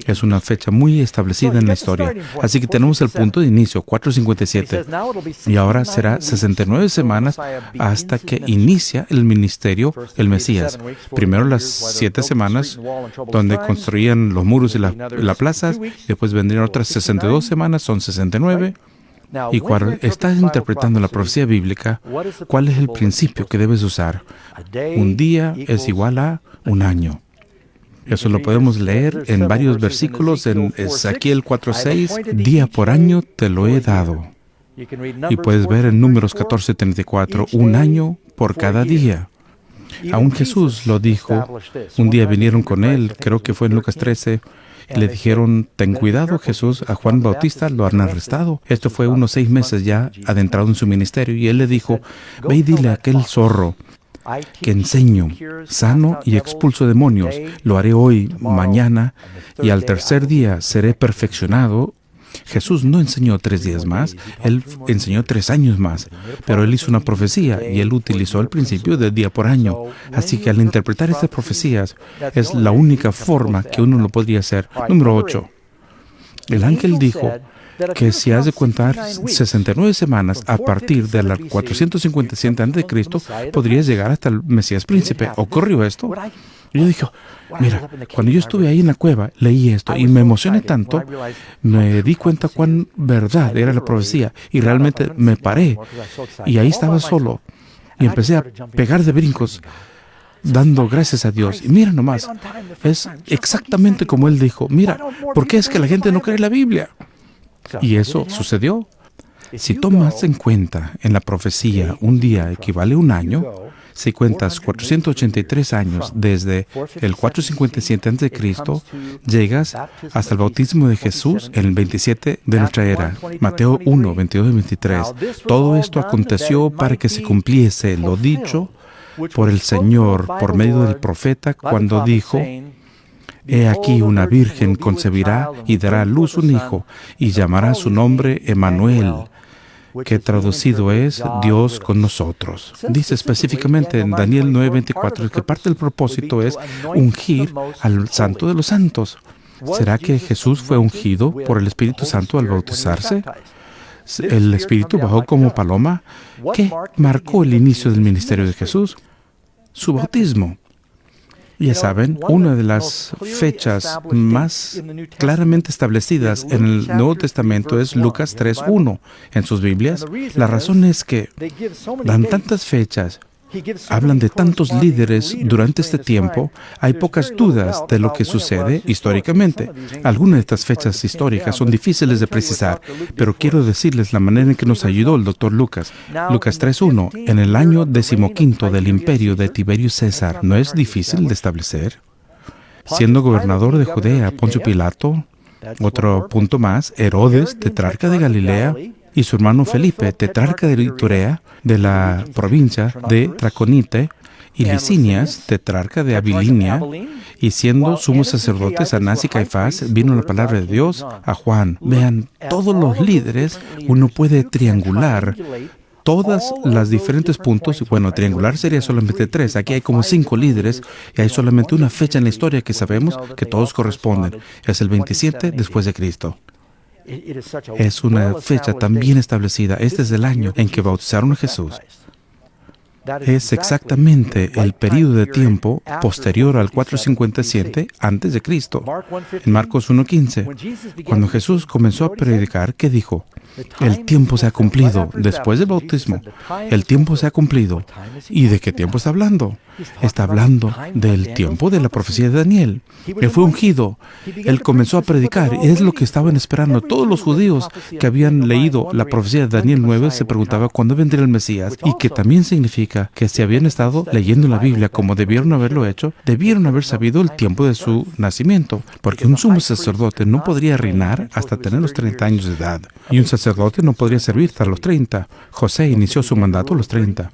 Es una fecha muy establecida en la historia. Así que tenemos el punto de inicio, 457. Y ahora será 69 semanas hasta que inicia el ministerio, el Mesías. Primero las 7 semanas donde construían los muros y la plaza, después vendrían otras 62 semanas, son 69. Y cuando estás interpretando la profecía bíblica, ¿cuál es el principio que debes usar? Un día es igual a un año. Eso lo podemos leer en varios versículos en Ezequiel 4:6. Día por año te lo he dado. Y puedes ver en Números 14:34, un año por cada día. Aún Jesús lo dijo. Un día vinieron con él, creo que fue en Lucas 13, Y le dijeron, ten cuidado, Jesús, a Juan Bautista lo han arrestado. Esto fue unos 6 meses ya adentrado en su ministerio. Y él le dijo, ve y dile a aquel zorro que enseño, sano y expulso demonios. Lo haré hoy, mañana, y al tercer día seré perfeccionado. Jesús no enseñó 3 días más, Él enseñó 3 años más, pero Él hizo una profecía y Él utilizó el principio de día por año. Así que al interpretar estas profecías es la única forma que uno lo podría hacer. Número 8. El ángel dijo que si has de contar 69 semanas a partir de la 457 a.C., podrías llegar hasta el Mesías príncipe. ¿Ocurrió esto? Y yo dije, mira, cuando yo estuve ahí en la cueva, leí esto y me emocioné tanto, me di cuenta cuán verdad era la profecía y realmente me paré y ahí estaba solo y empecé a pegar de brincos dando gracias a Dios. Y mira nomás, es exactamente como Él dijo, mira, ¿por qué es que la gente no cree la Biblia? Y eso sucedió. Si tomas en cuenta en la profecía un día equivale a un año, si cuentas 483 años desde el 457 a.C., llegas hasta el bautismo de Jesús en el 27 de nuestra era. Mateo 1, 22 y 23. Todo esto aconteció para que se cumpliese lo dicho por el Señor por medio del profeta cuando dijo, he aquí una virgen concebirá y dará a luz un hijo y llamará su nombre Emmanuel, que traducido es Dios con nosotros. Dice específicamente en Daniel 9:24 que parte del propósito es ungir al Santo de los Santos. ¿Será que Jesús fue ungido por el Espíritu Santo al bautizarse? ¿El Espíritu bajó como paloma? ¿Qué marcó el inicio del ministerio de Jesús? Su bautismo. Ya saben, una de las fechas más claramente establecidas en el Nuevo Testamento es Lucas 3:1 en sus Biblias. La razón es que dan tantas fechas, hablan de tantos líderes durante este tiempo, hay pocas dudas de lo que sucede históricamente. Algunas de estas fechas históricas son difíciles de precisar, pero quiero decirles la manera en que nos ayudó el Dr. Lucas. Lucas 3:1, en el año 15 del imperio de Tiberio César, ¿no es difícil de establecer? Siendo gobernador de Judea, Poncio Pilato, otro punto más, Herodes, tetrarca de Galilea, y su hermano Felipe, tetrarca de Iturea, de la provincia de Traconite, y Licinias, tetrarca de Abilinia, y siendo sumos sacerdotes Anás y Caifás, vino la palabra de Dios a Juan. Vean, todos los líderes, uno puede triangular todas las diferentes puntos. Bueno, triangular sería solamente 3. Aquí hay como 5 líderes y hay solamente una fecha en la historia que sabemos que todos corresponden. Es el 27 después de Cristo. Es una fecha tan bien establecida. Este es el año en que bautizaron a Jesús. Es exactamente el periodo de tiempo posterior al 457 antes de Cristo. En Marcos 1:15, cuando Jesús comenzó a predicar, ¿qué dijo? El tiempo se ha cumplido. Después del bautismo, el tiempo se ha cumplido. ¿Y de qué tiempo está hablando? Está hablando del tiempo de la profecía de Daniel. Él fue ungido. Él comenzó a predicar. Es lo que estaban esperando. Todos los judíos que habían leído la profecía de Daniel 9 se preguntaban cuándo vendría el Mesías. Y que también significa que si habían estado leyendo la Biblia como debieron haberlo hecho, debieron haber sabido el tiempo de su nacimiento. Porque un sumo sacerdote no podría reinar hasta tener los 30 años de edad. Y un sacerdote no podría servir hasta los 30. José inició su mandato a los 30.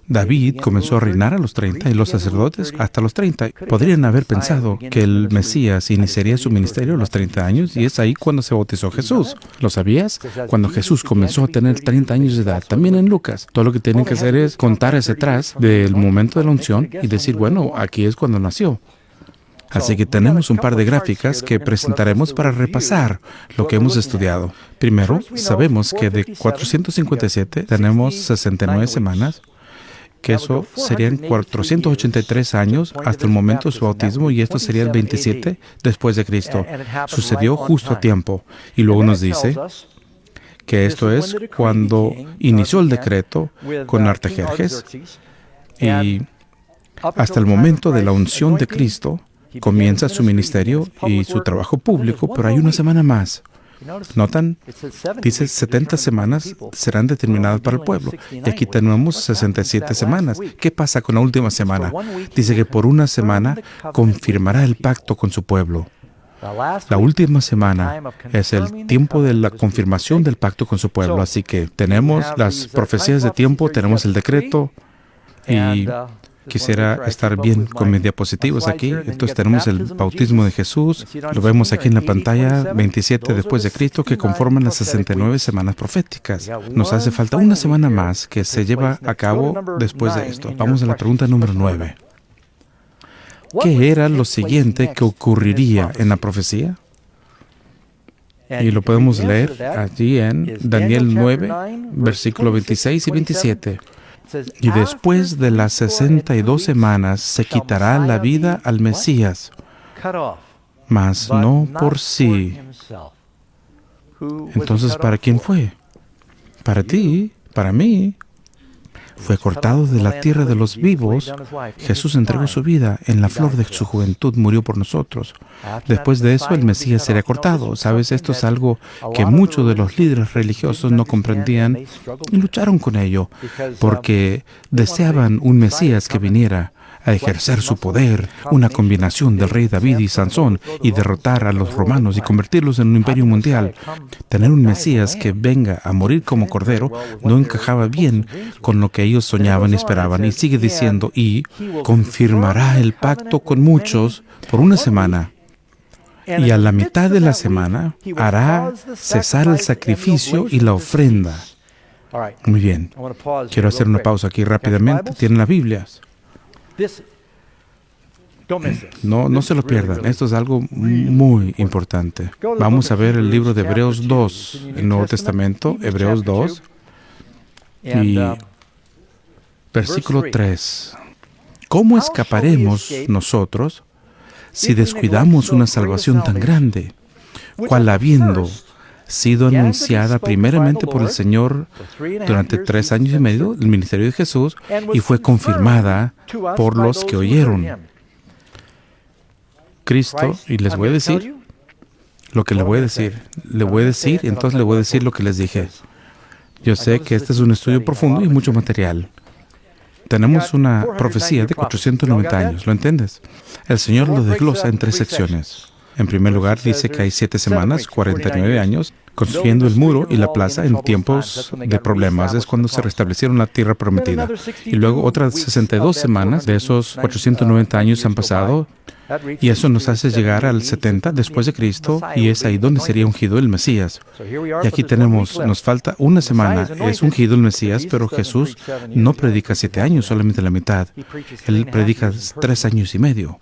David comenzó a reinar a los 30 y los sacerdotes hasta los 30. Podrían haber pensado que el Mesías iniciaría su ministerio a los 30 años y es ahí cuando se bautizó Jesús. ¿Lo sabías? Cuando Jesús comenzó a tener 30 años de edad, también en Lucas. Todo lo que tienen que hacer es contar hacia atrás del momento de la unción y decir, bueno, aquí es cuando nació. Así que tenemos un par de gráficas que presentaremos para repasar lo que hemos estudiado. Primero, sabemos que de 457 tenemos 69 semanas, que eso serían 483 años hasta el momento de su bautismo y esto sería el 27 después de Cristo. Sucedió justo a tiempo. Y luego nos dice que esto es cuando inició el decreto con Artajerjes y hasta el momento de la unción de Cristo comienza su ministerio y su trabajo público, pero hay una semana más. ¿Notan? Dice 70 semanas serán determinadas para el pueblo. Y aquí tenemos 67 semanas. ¿Qué pasa con la última semana? Dice que por una semana confirmará el pacto con su pueblo. La última semana es el tiempo de la confirmación del pacto con su pueblo. Así que tenemos las profecías de tiempo, tenemos el decreto, y quisiera estar bien con mis diapositivas aquí. Entonces tenemos el bautismo de Jesús, lo vemos aquí en la pantalla, 27 después de Cristo, que conforman las 69 semanas proféticas. Nos hace falta una semana más que se lleva a cabo después de esto. Vamos a la pregunta número 9. ¿Qué era lo siguiente que ocurriría en la profecía? Y lo podemos leer allí en Daniel 9, versículo 26 y 27. Y después de las 62 semanas se quitará la vida al Mesías, mas no por sí. Entonces, ¿para quién fue? Para ti, para mí. Fue cortado de la tierra de los vivos. Jesús entregó su vida en la flor de su juventud, murió por nosotros. Después de eso, el Mesías sería cortado. ¿Sabes? Esto es algo que muchos de los líderes religiosos no comprendían y lucharon con ello, porque deseaban un Mesías que viniera a ejercer su poder, una combinación del rey David y Sansón, y derrotar a los romanos y convertirlos en un imperio mundial. Tener un Mesías que venga a morir como cordero no encajaba bien con lo que ellos soñaban y esperaban. Y sigue diciendo, y confirmará el pacto con muchos por una semana. Y a la mitad de la semana hará cesar el sacrificio y la ofrenda. Muy bien. Quiero hacer una pausa aquí rápidamente. ¿Tienen las Biblias? No se lo pierdan. Esto es algo muy importante. Vamos a ver el libro de Hebreos 2, el Nuevo Testamento, Hebreos 2, y versículo 3. ¿Cómo escaparemos nosotros si descuidamos una salvación tan grande, cual habiendo sido anunciada primeramente por el Señor durante 3 años y medio, el ministerio de Jesús, y fue confirmada por los que oyeron? Cristo, y les voy a decir lo que le voy a decir. Entonces le voy a decir lo que les dije. Yo sé que este es un estudio profundo y mucho material. Tenemos una profecía de 490 años, ¿lo entiendes? El Señor lo desglosa en 3 secciones. En primer lugar, dice que hay 7 semanas, 49 años, construyendo el muro y la plaza en tiempos de problemas. Es cuando se restablecieron la tierra prometida. Y luego otras 62 semanas de esos 490 años han pasado, y eso nos hace llegar al 70 después de Cristo, y es ahí donde sería ungido el Mesías. Y aquí nos falta una semana. Es ungido el Mesías, pero Jesús no predica 7 años, solamente la mitad. Él predica 3 años y medio.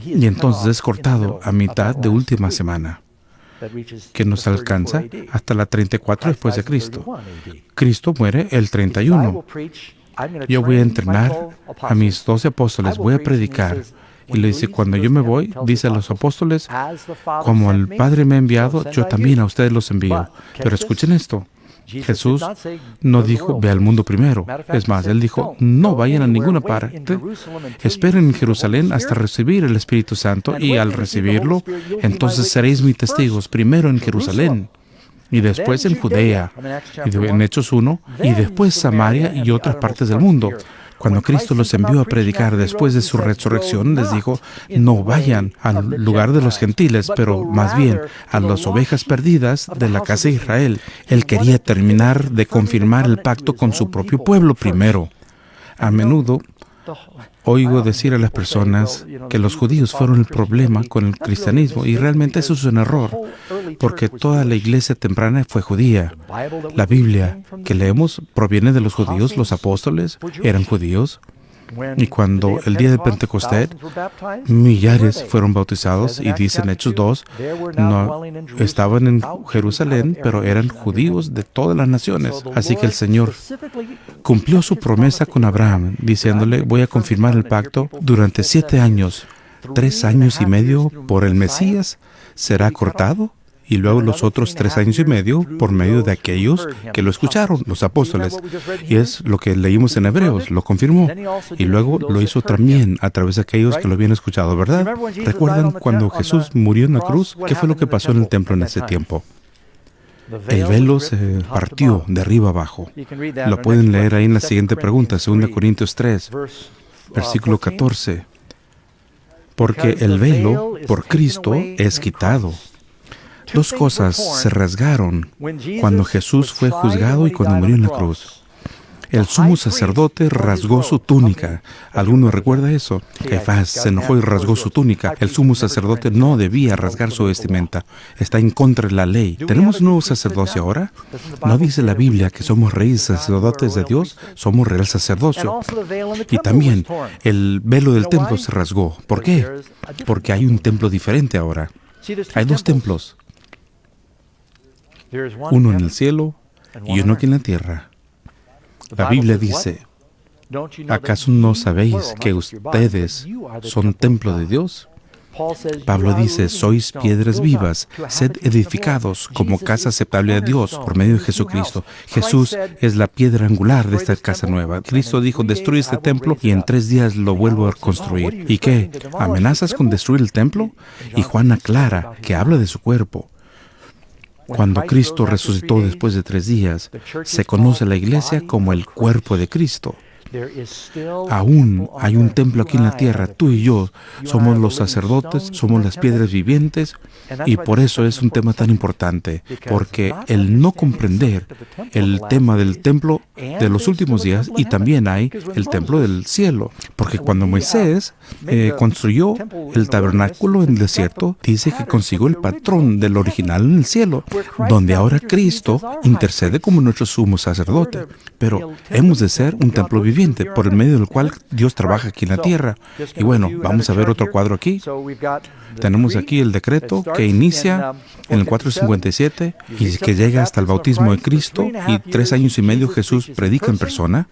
Y entonces es cortado a mitad de última semana, que nos alcanza hasta la 34 después de Cristo. Cristo muere el 31. Yo voy a entrenar a mis 12 apóstoles, voy a predicar. Y le dice, cuando yo me voy, dice a los apóstoles, como el Padre me ha enviado, yo también a ustedes los envío. Pero escuchen esto. Jesús no dijo, ve al mundo primero. Es más, Él dijo, no vayan a ninguna parte. Esperen en Jerusalén hasta recibir el Espíritu Santo, y al recibirlo, entonces seréis mis testigos, primero en Jerusalén, y después en Judea, y en Hechos 1, y después Samaria y otras partes del mundo. Cuando Cristo los envió a predicar después de su resurrección, les dijo, no vayan al lugar de los gentiles, pero más bien a las ovejas perdidas de la casa de Israel. Él quería terminar de confirmar el pacto con su propio pueblo primero. A menudo oigo decir a las personas que los judíos fueron el problema con el cristianismo, y realmente eso es un error, porque toda la iglesia temprana fue judía. La Biblia que leemos proviene de los judíos, los apóstoles eran judíos, y cuando el día de Pentecostés, millares fueron bautizados, y dicen Hechos 2, no estaban en Jerusalén, pero eran judíos de todas las naciones. Así que el Señor cumplió su promesa con Abraham, diciéndole, voy a confirmar el pacto durante 7 años. 3 años y medio por el Mesías será cortado, y luego los otros 3 años y medio por medio de aquellos que lo escucharon, los apóstoles. Y es lo que leímos en Hebreos, lo confirmó. Y luego lo hizo también a través de aquellos que lo habían escuchado, ¿verdad? ¿Recuerdan cuando Jesús murió en la cruz? ¿Qué fue lo que pasó en el templo en ese tiempo? El velo se partió de arriba abajo. Lo pueden leer ahí en la siguiente pregunta, 2 Corintios 3, versículo 14. porque el velo por Cristo es quitado. Dos cosas se rasgaron cuando Jesús fue juzgado y cuando murió en la cruz. El sumo sacerdote rasgó su túnica. ¿Alguno recuerda eso? Caifás se enojó y rasgó su túnica. El sumo sacerdote no debía rasgar su vestimenta. Está en contra de la ley. ¿Tenemos un nuevo sacerdocio ahora? ¿No dice la Biblia que somos reyes sacerdotes de Dios? Somos real sacerdocio. Y también el velo del templo se rasgó. ¿Por qué? Porque hay un templo diferente ahora. Hay dos templos. Uno en el cielo y uno aquí en la tierra. La Biblia dice, ¿acaso no sabéis que ustedes son templo de Dios? Pablo dice, sois piedras vivas, sed edificados como casa aceptable a Dios por medio de Jesucristo. Jesús es la piedra angular de esta casa nueva. Cristo dijo, destruye este templo y en 3 días lo vuelvo a construir. ¿Y qué? ¿Amenazas con destruir el templo? Y Juan aclara que habla de su cuerpo. Cuando Cristo resucitó después de 3 días, se conoce a la iglesia como el cuerpo de Cristo. Aún hay un templo aquí en la tierra. Tú y yo somos los sacerdotes, somos las piedras vivientes, y por eso es un tema tan importante, porque el no comprender el tema del templo de los últimos días, y también hay el templo del cielo, porque cuando Moisés construyó el tabernáculo en el desierto, dice que consiguió el patrón del original en el cielo, donde ahora Cristo intercede como nuestro sumo sacerdote. Pero hemos de ser un templo viviente, por el medio del cual Dios trabaja aquí en la tierra. Y bueno, vamos a ver otro cuadro aquí. Tenemos aquí el decreto que inicia en el 457 y que llega hasta el bautismo de Cristo, y 3 años y medio Jesús predica en persona.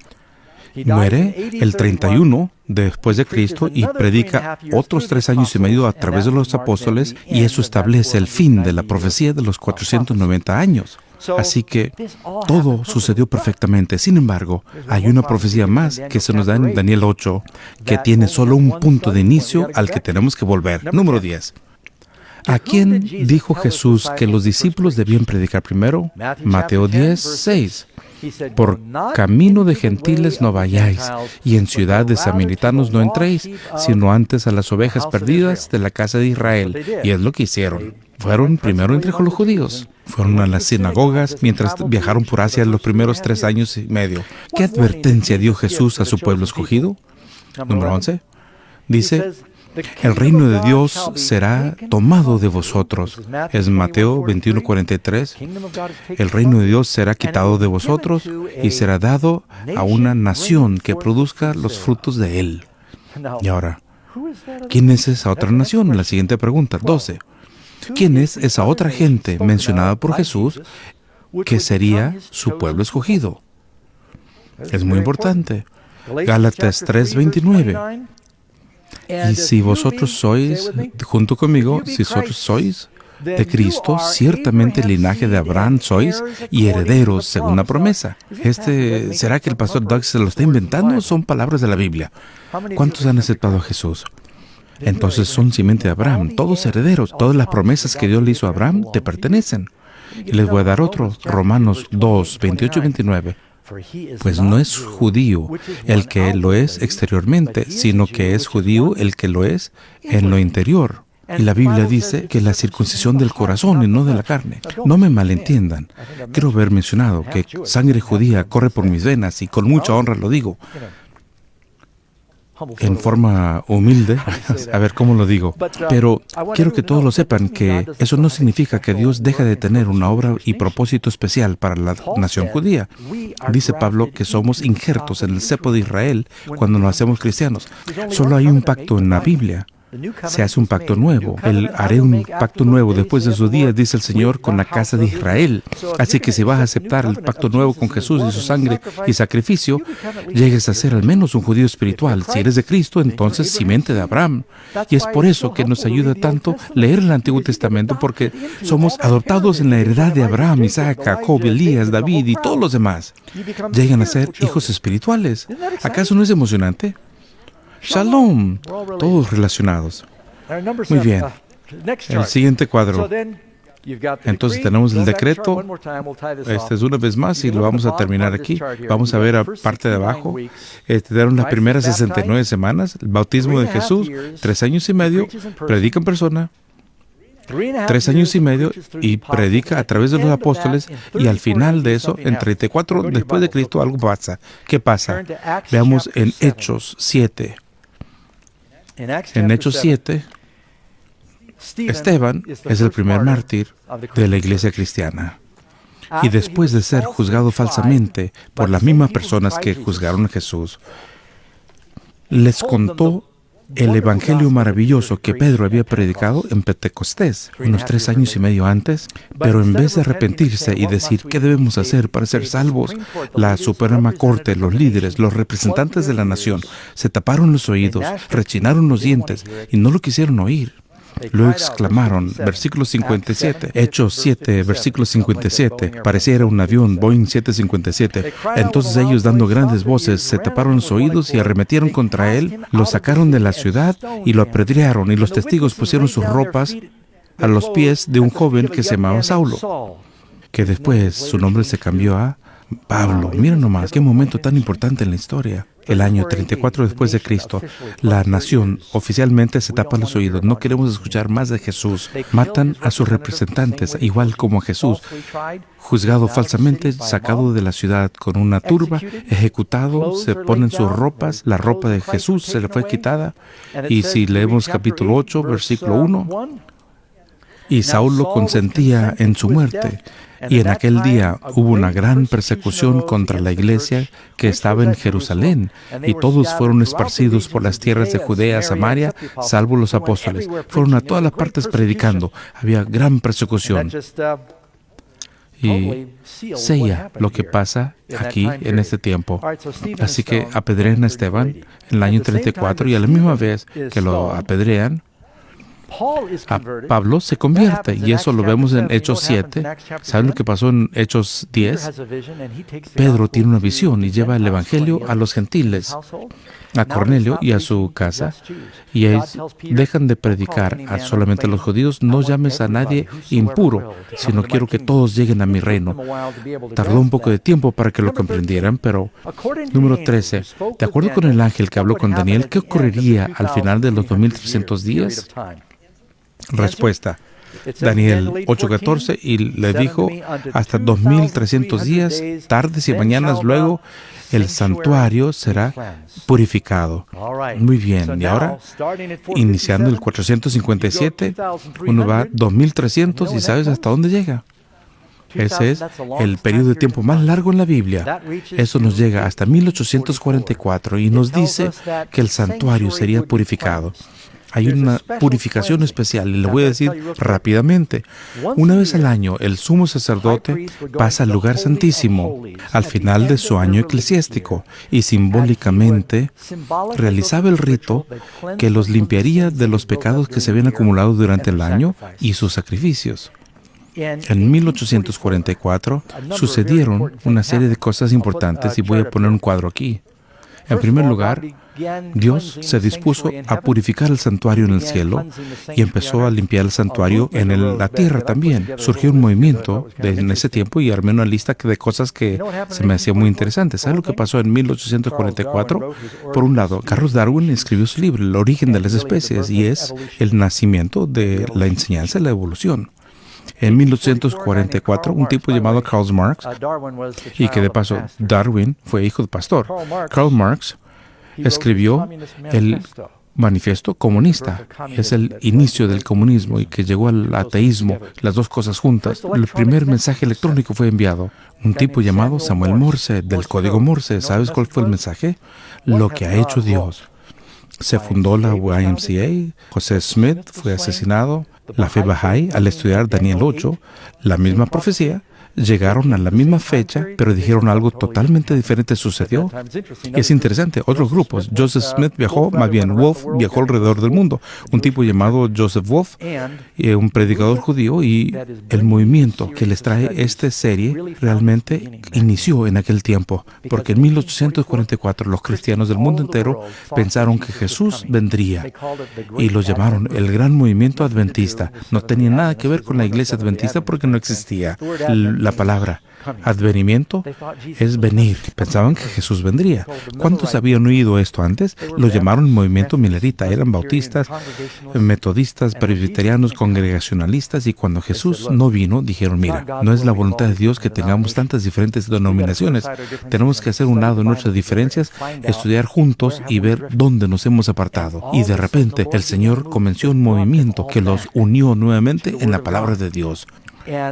Muere el 31 después de Cristo y predica otros 3 años y medio a través de los apóstoles, y eso establece el fin de la profecía de los 490 años. Así que todo sucedió perfectamente. Sin embargo, hay una profecía más que se nos da en Daniel 8, que tiene solo un punto de inicio al que tenemos que volver. Número 10. ¿A quién dijo Jesús que los discípulos debían predicar primero? Mateo 10, 6. Por camino de gentiles no vayáis, y en ciudad de samaritanos no entréis, sino antes a las ovejas perdidas de la casa de Israel. Y es lo que hicieron. Fueron primero entre los judíos. Fueron a las sinagogas mientras viajaron por Asia los primeros 3 años y medio. ¿Qué advertencia dio Jesús a su pueblo escogido? Número 11. Dice, el reino de Dios será tomado de vosotros. Es Mateo 21:43. El reino de Dios será quitado de vosotros y será dado a una nación que produzca los frutos de él. Y ahora, ¿quién es esa otra nación? La siguiente pregunta, 12. ¿Quién es esa otra gente mencionada por Jesús que sería su pueblo escogido? Es muy importante. Gálatas 3:29. Y si vosotros sois, junto conmigo, si vosotros sois de Cristo, ciertamente el linaje de Abraham sois y herederos según la promesa. ¿Será que el pastor Doug se lo está inventando o son palabras de la Biblia? ¿Cuántos han aceptado a Jesús? Entonces son simiente de Abraham, todos herederos. Todas las promesas que Dios le hizo a Abraham te pertenecen. Y les voy a dar otro, Romanos 2, 28 y 29. Pues no es judío el que lo es exteriormente, sino que es judío el que lo es en lo interior. Y la Biblia dice que la circuncisión del corazón y no de la carne. No me malentiendan. Quiero haber mencionado que sangre judía corre por mis venas, y con mucha honra lo digo. En forma humilde, a ver cómo lo digo. Pero quiero que todos lo sepan, que eso no significa que Dios deja de tener una obra y propósito especial para la nación judía. Dice Pablo que somos injertos en el cepo de Israel cuando nos hacemos cristianos. Solo hay un pacto en la Biblia. Se hace un pacto nuevo. Haré un pacto nuevo después de sus días, dice el Señor, con la casa de Israel. Así que si vas a aceptar el pacto nuevo con Jesús y su sangre y sacrificio, llegues a ser al menos un judío espiritual. Si eres de Cristo, entonces simiente de Abraham. Y es por eso que nos ayuda tanto leer el Antiguo Testamento, porque somos adoptados en la heredad de Abraham, Isaac, Jacob, Elías, David y todos los demás. Llegan a ser hijos espirituales. ¿Acaso no es emocionante? Shalom, todos relacionados. Muy bien. El siguiente cuadro. Entonces tenemos el decreto. Este es una vez más y lo vamos a terminar aquí. Vamos a ver a parte de abajo. Tenemos las primeras 69 semanas. El bautismo de Jesús, 3 años y medio, predica en persona. 3 años y medio y predica a través de los apóstoles, y al final de eso, en 34 después de Cristo, algo pasa. ¿Qué pasa? Veamos en Hechos 7. En Hechos 7, Esteban es el primer mártir de la iglesia cristiana. Y después de ser juzgado falsamente por las mismas personas que juzgaron a Jesús, les contó el evangelio maravilloso que Pedro había predicado en Pentecostés, unos 3 años y medio antes. Pero en vez de arrepentirse y decir qué debemos hacer para ser salvos, la Suprema Corte, los líderes, los representantes de la nación, se taparon los oídos, rechinaron los dientes y no lo quisieron oír. Lo exclamaron, versículo 57, Hechos 7, versículo 57, pareciera un avión Boeing 757. Entonces ellos, dando grandes voces, se taparon los oídos y arremetieron contra él, lo sacaron de la ciudad y lo apedrearon, y los testigos pusieron sus ropas a los pies de un joven que se llamaba Saulo, que después su nombre se cambió a Pablo. Miren nomás, qué momento tan importante en la historia. El año 34 después de Cristo, la nación oficialmente se tapa los oídos. No queremos escuchar más de Jesús. Matan a sus representantes, igual como a Jesús, juzgado falsamente, sacado de la ciudad con una turba, ejecutado, se ponen sus ropas, la ropa de Jesús se le fue quitada. Y si leemos capítulo 8, versículo 1, y Saulo consentía en su muerte. Y en aquel día hubo una gran persecución contra la iglesia que estaba en Jerusalén, y todos fueron esparcidos por las tierras de Judea, Samaria, salvo los apóstoles. Fueron a todas las partes predicando. Había gran persecución. Y sella lo que pasa aquí en este tiempo. Así que apedrean a Esteban en el año 34, y a la misma vez que lo apedrean, a Pablo se convierte, y eso lo vemos en Hechos 7. ¿Saben lo que pasó en Hechos 10? Pedro tiene una visión y lleva el evangelio a los gentiles, a Cornelio y a su casa, y ellos dejan de predicar a solamente a los judíos. No llames a nadie impuro, sino quiero que todos lleguen a mi reino. Tardó un poco de tiempo para que lo comprendieran, pero número 13, de acuerdo con el ángel que habló con Daniel, ¿qué ocurriría al final de los 2300 días? Respuesta, Daniel 8:14, y le dijo, hasta 2300 días, tardes y mañanas luego, el santuario será purificado. Muy bien, y ahora, iniciando el 457, uno va 2300 y ¿sabes hasta dónde llega? Ese es el periodo de tiempo más largo en la Biblia. Eso nos llega hasta 1844 y nos dice que el santuario sería purificado. Hay una purificación especial, y le voy a decir rápidamente. Una vez al año, el sumo sacerdote pasa al lugar santísimo al final de su año eclesiástico, y simbólicamente realizaba el rito que los limpiaría de los pecados que se habían acumulado durante el año y sus sacrificios. En 1844 sucedieron una serie de cosas importantes, y voy a poner un cuadro aquí. En primer lugar, Dios se dispuso a purificar el santuario en el cielo y empezó a limpiar el santuario en la tierra también. Surgió un movimiento en ese tiempo, y armé una lista de cosas que se me hacían muy interesantes. ¿Sabes lo que pasó en 1844? Por un lado, Charles Darwin escribió su libro, El origen de las especies, y es el nacimiento de la enseñanza de la evolución. En 1844, un tipo llamado Karl Marx, y que de paso Darwin fue hijo de pastor, Karl Marx escribió el Manifiesto Comunista. Es el inicio del comunismo y que llegó al ateísmo, las dos cosas juntas. El primer mensaje electrónico fue enviado. Un tipo llamado Samuel Morse, del código Morse. ¿Sabes cuál fue el mensaje? Lo que ha hecho Dios. Se fundó la YMCA, José Smith fue asesinado, la fe Bahá'í, al estudiar Daniel 8, la misma profecía, llegaron a la misma fecha, pero dijeron algo totalmente diferente sucedió. Es interesante, otros grupos. Joseph Smith viajó, más bien Wolf viajó alrededor del mundo. Un tipo llamado Joseph Wolf, un predicador judío, y el movimiento que les trae esta serie realmente inició en aquel tiempo, porque en 1844 los cristianos del mundo entero pensaron que Jesús vendría y lo llamaron el Gran Movimiento Adventista. No tenía nada que ver con la iglesia adventista porque no existía. La palabra advenimiento es venir. Pensaban que Jesús vendría. ¿Cuántos habían oído esto antes? Lo llamaron movimiento milerita. Eran bautistas, metodistas, presbiterianos, congregacionalistas, y cuando Jesús no vino, dijeron, mira, no es la voluntad de Dios que tengamos tantas diferentes denominaciones. Tenemos que hacer un lado de nuestras diferencias, estudiar juntos y ver dónde nos hemos apartado. Y de repente el Señor comenzó un movimiento que los unió nuevamente en la palabra de Dios.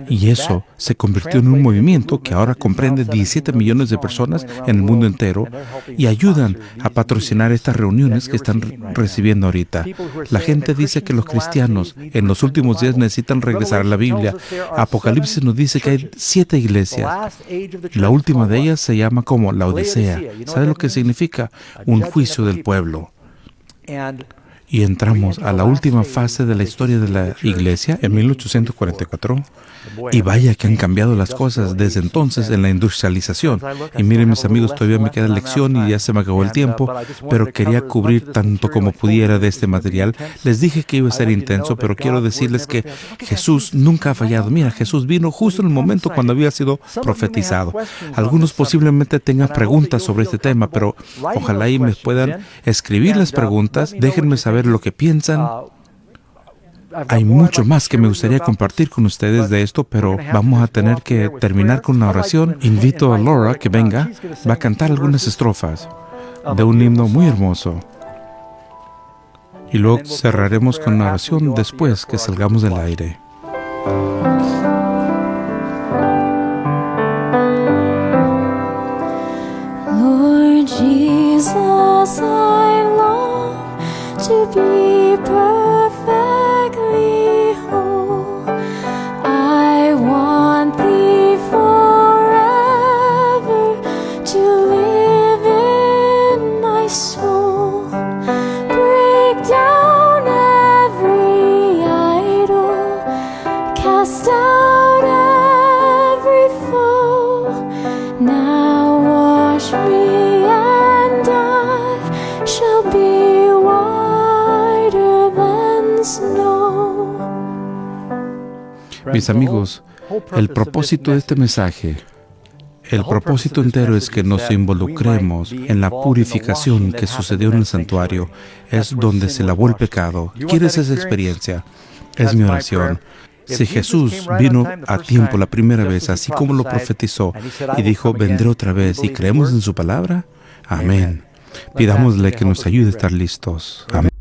Y eso se convirtió en un movimiento que ahora comprende 17 millones de personas en el mundo entero y ayudan a patrocinar estas reuniones que están recibiendo ahorita. La gente dice que los cristianos en los últimos días necesitan regresar a la Biblia. Apocalipsis nos dice que hay 7 iglesias. La última de ellas se llama como la Odisea. ¿Sabe lo que significa? Un juicio del pueblo. Y entramos a la última fase de la historia de la iglesia en 1844. Y vaya que han cambiado las cosas desde entonces en la industrialización. Y miren, mis amigos, todavía me queda lección y ya se me acabó el tiempo, pero quería cubrir tanto como pudiera de este material. Les dije que iba a ser intenso, pero quiero decirles que Jesús nunca ha fallado. Mira, Jesús vino justo en el momento cuando había sido profetizado. Algunos posiblemente tengan preguntas sobre este tema, pero ojalá y me puedan escribir las preguntas. Déjenme saber lo que piensan. Hay mucho más que me gustaría compartir con ustedes de esto, pero vamos a tener que terminar con una oración. Invito a Laura que venga. Va a cantar algunas estrofas de un himno muy hermoso. Y luego cerraremos con una oración después que salgamos del aire. Lord Jesus, I long to be perfectly whole. I want Thee forever to live in my soul. Break down every idol, cast out every foe. Now wash me and I shall be whiter than snow. Mis amigos, el propósito de este mensaje, el propósito entero es que nos involucremos en la purificación que sucedió en el santuario. Es donde se lavó el pecado. ¿Quieres esa experiencia? Es mi oración. Si Jesús vino a tiempo la primera vez, así como lo profetizó, y dijo, vendré otra vez, y creemos en su palabra, amén. Pidámosle que nos ayude a estar listos. Amén.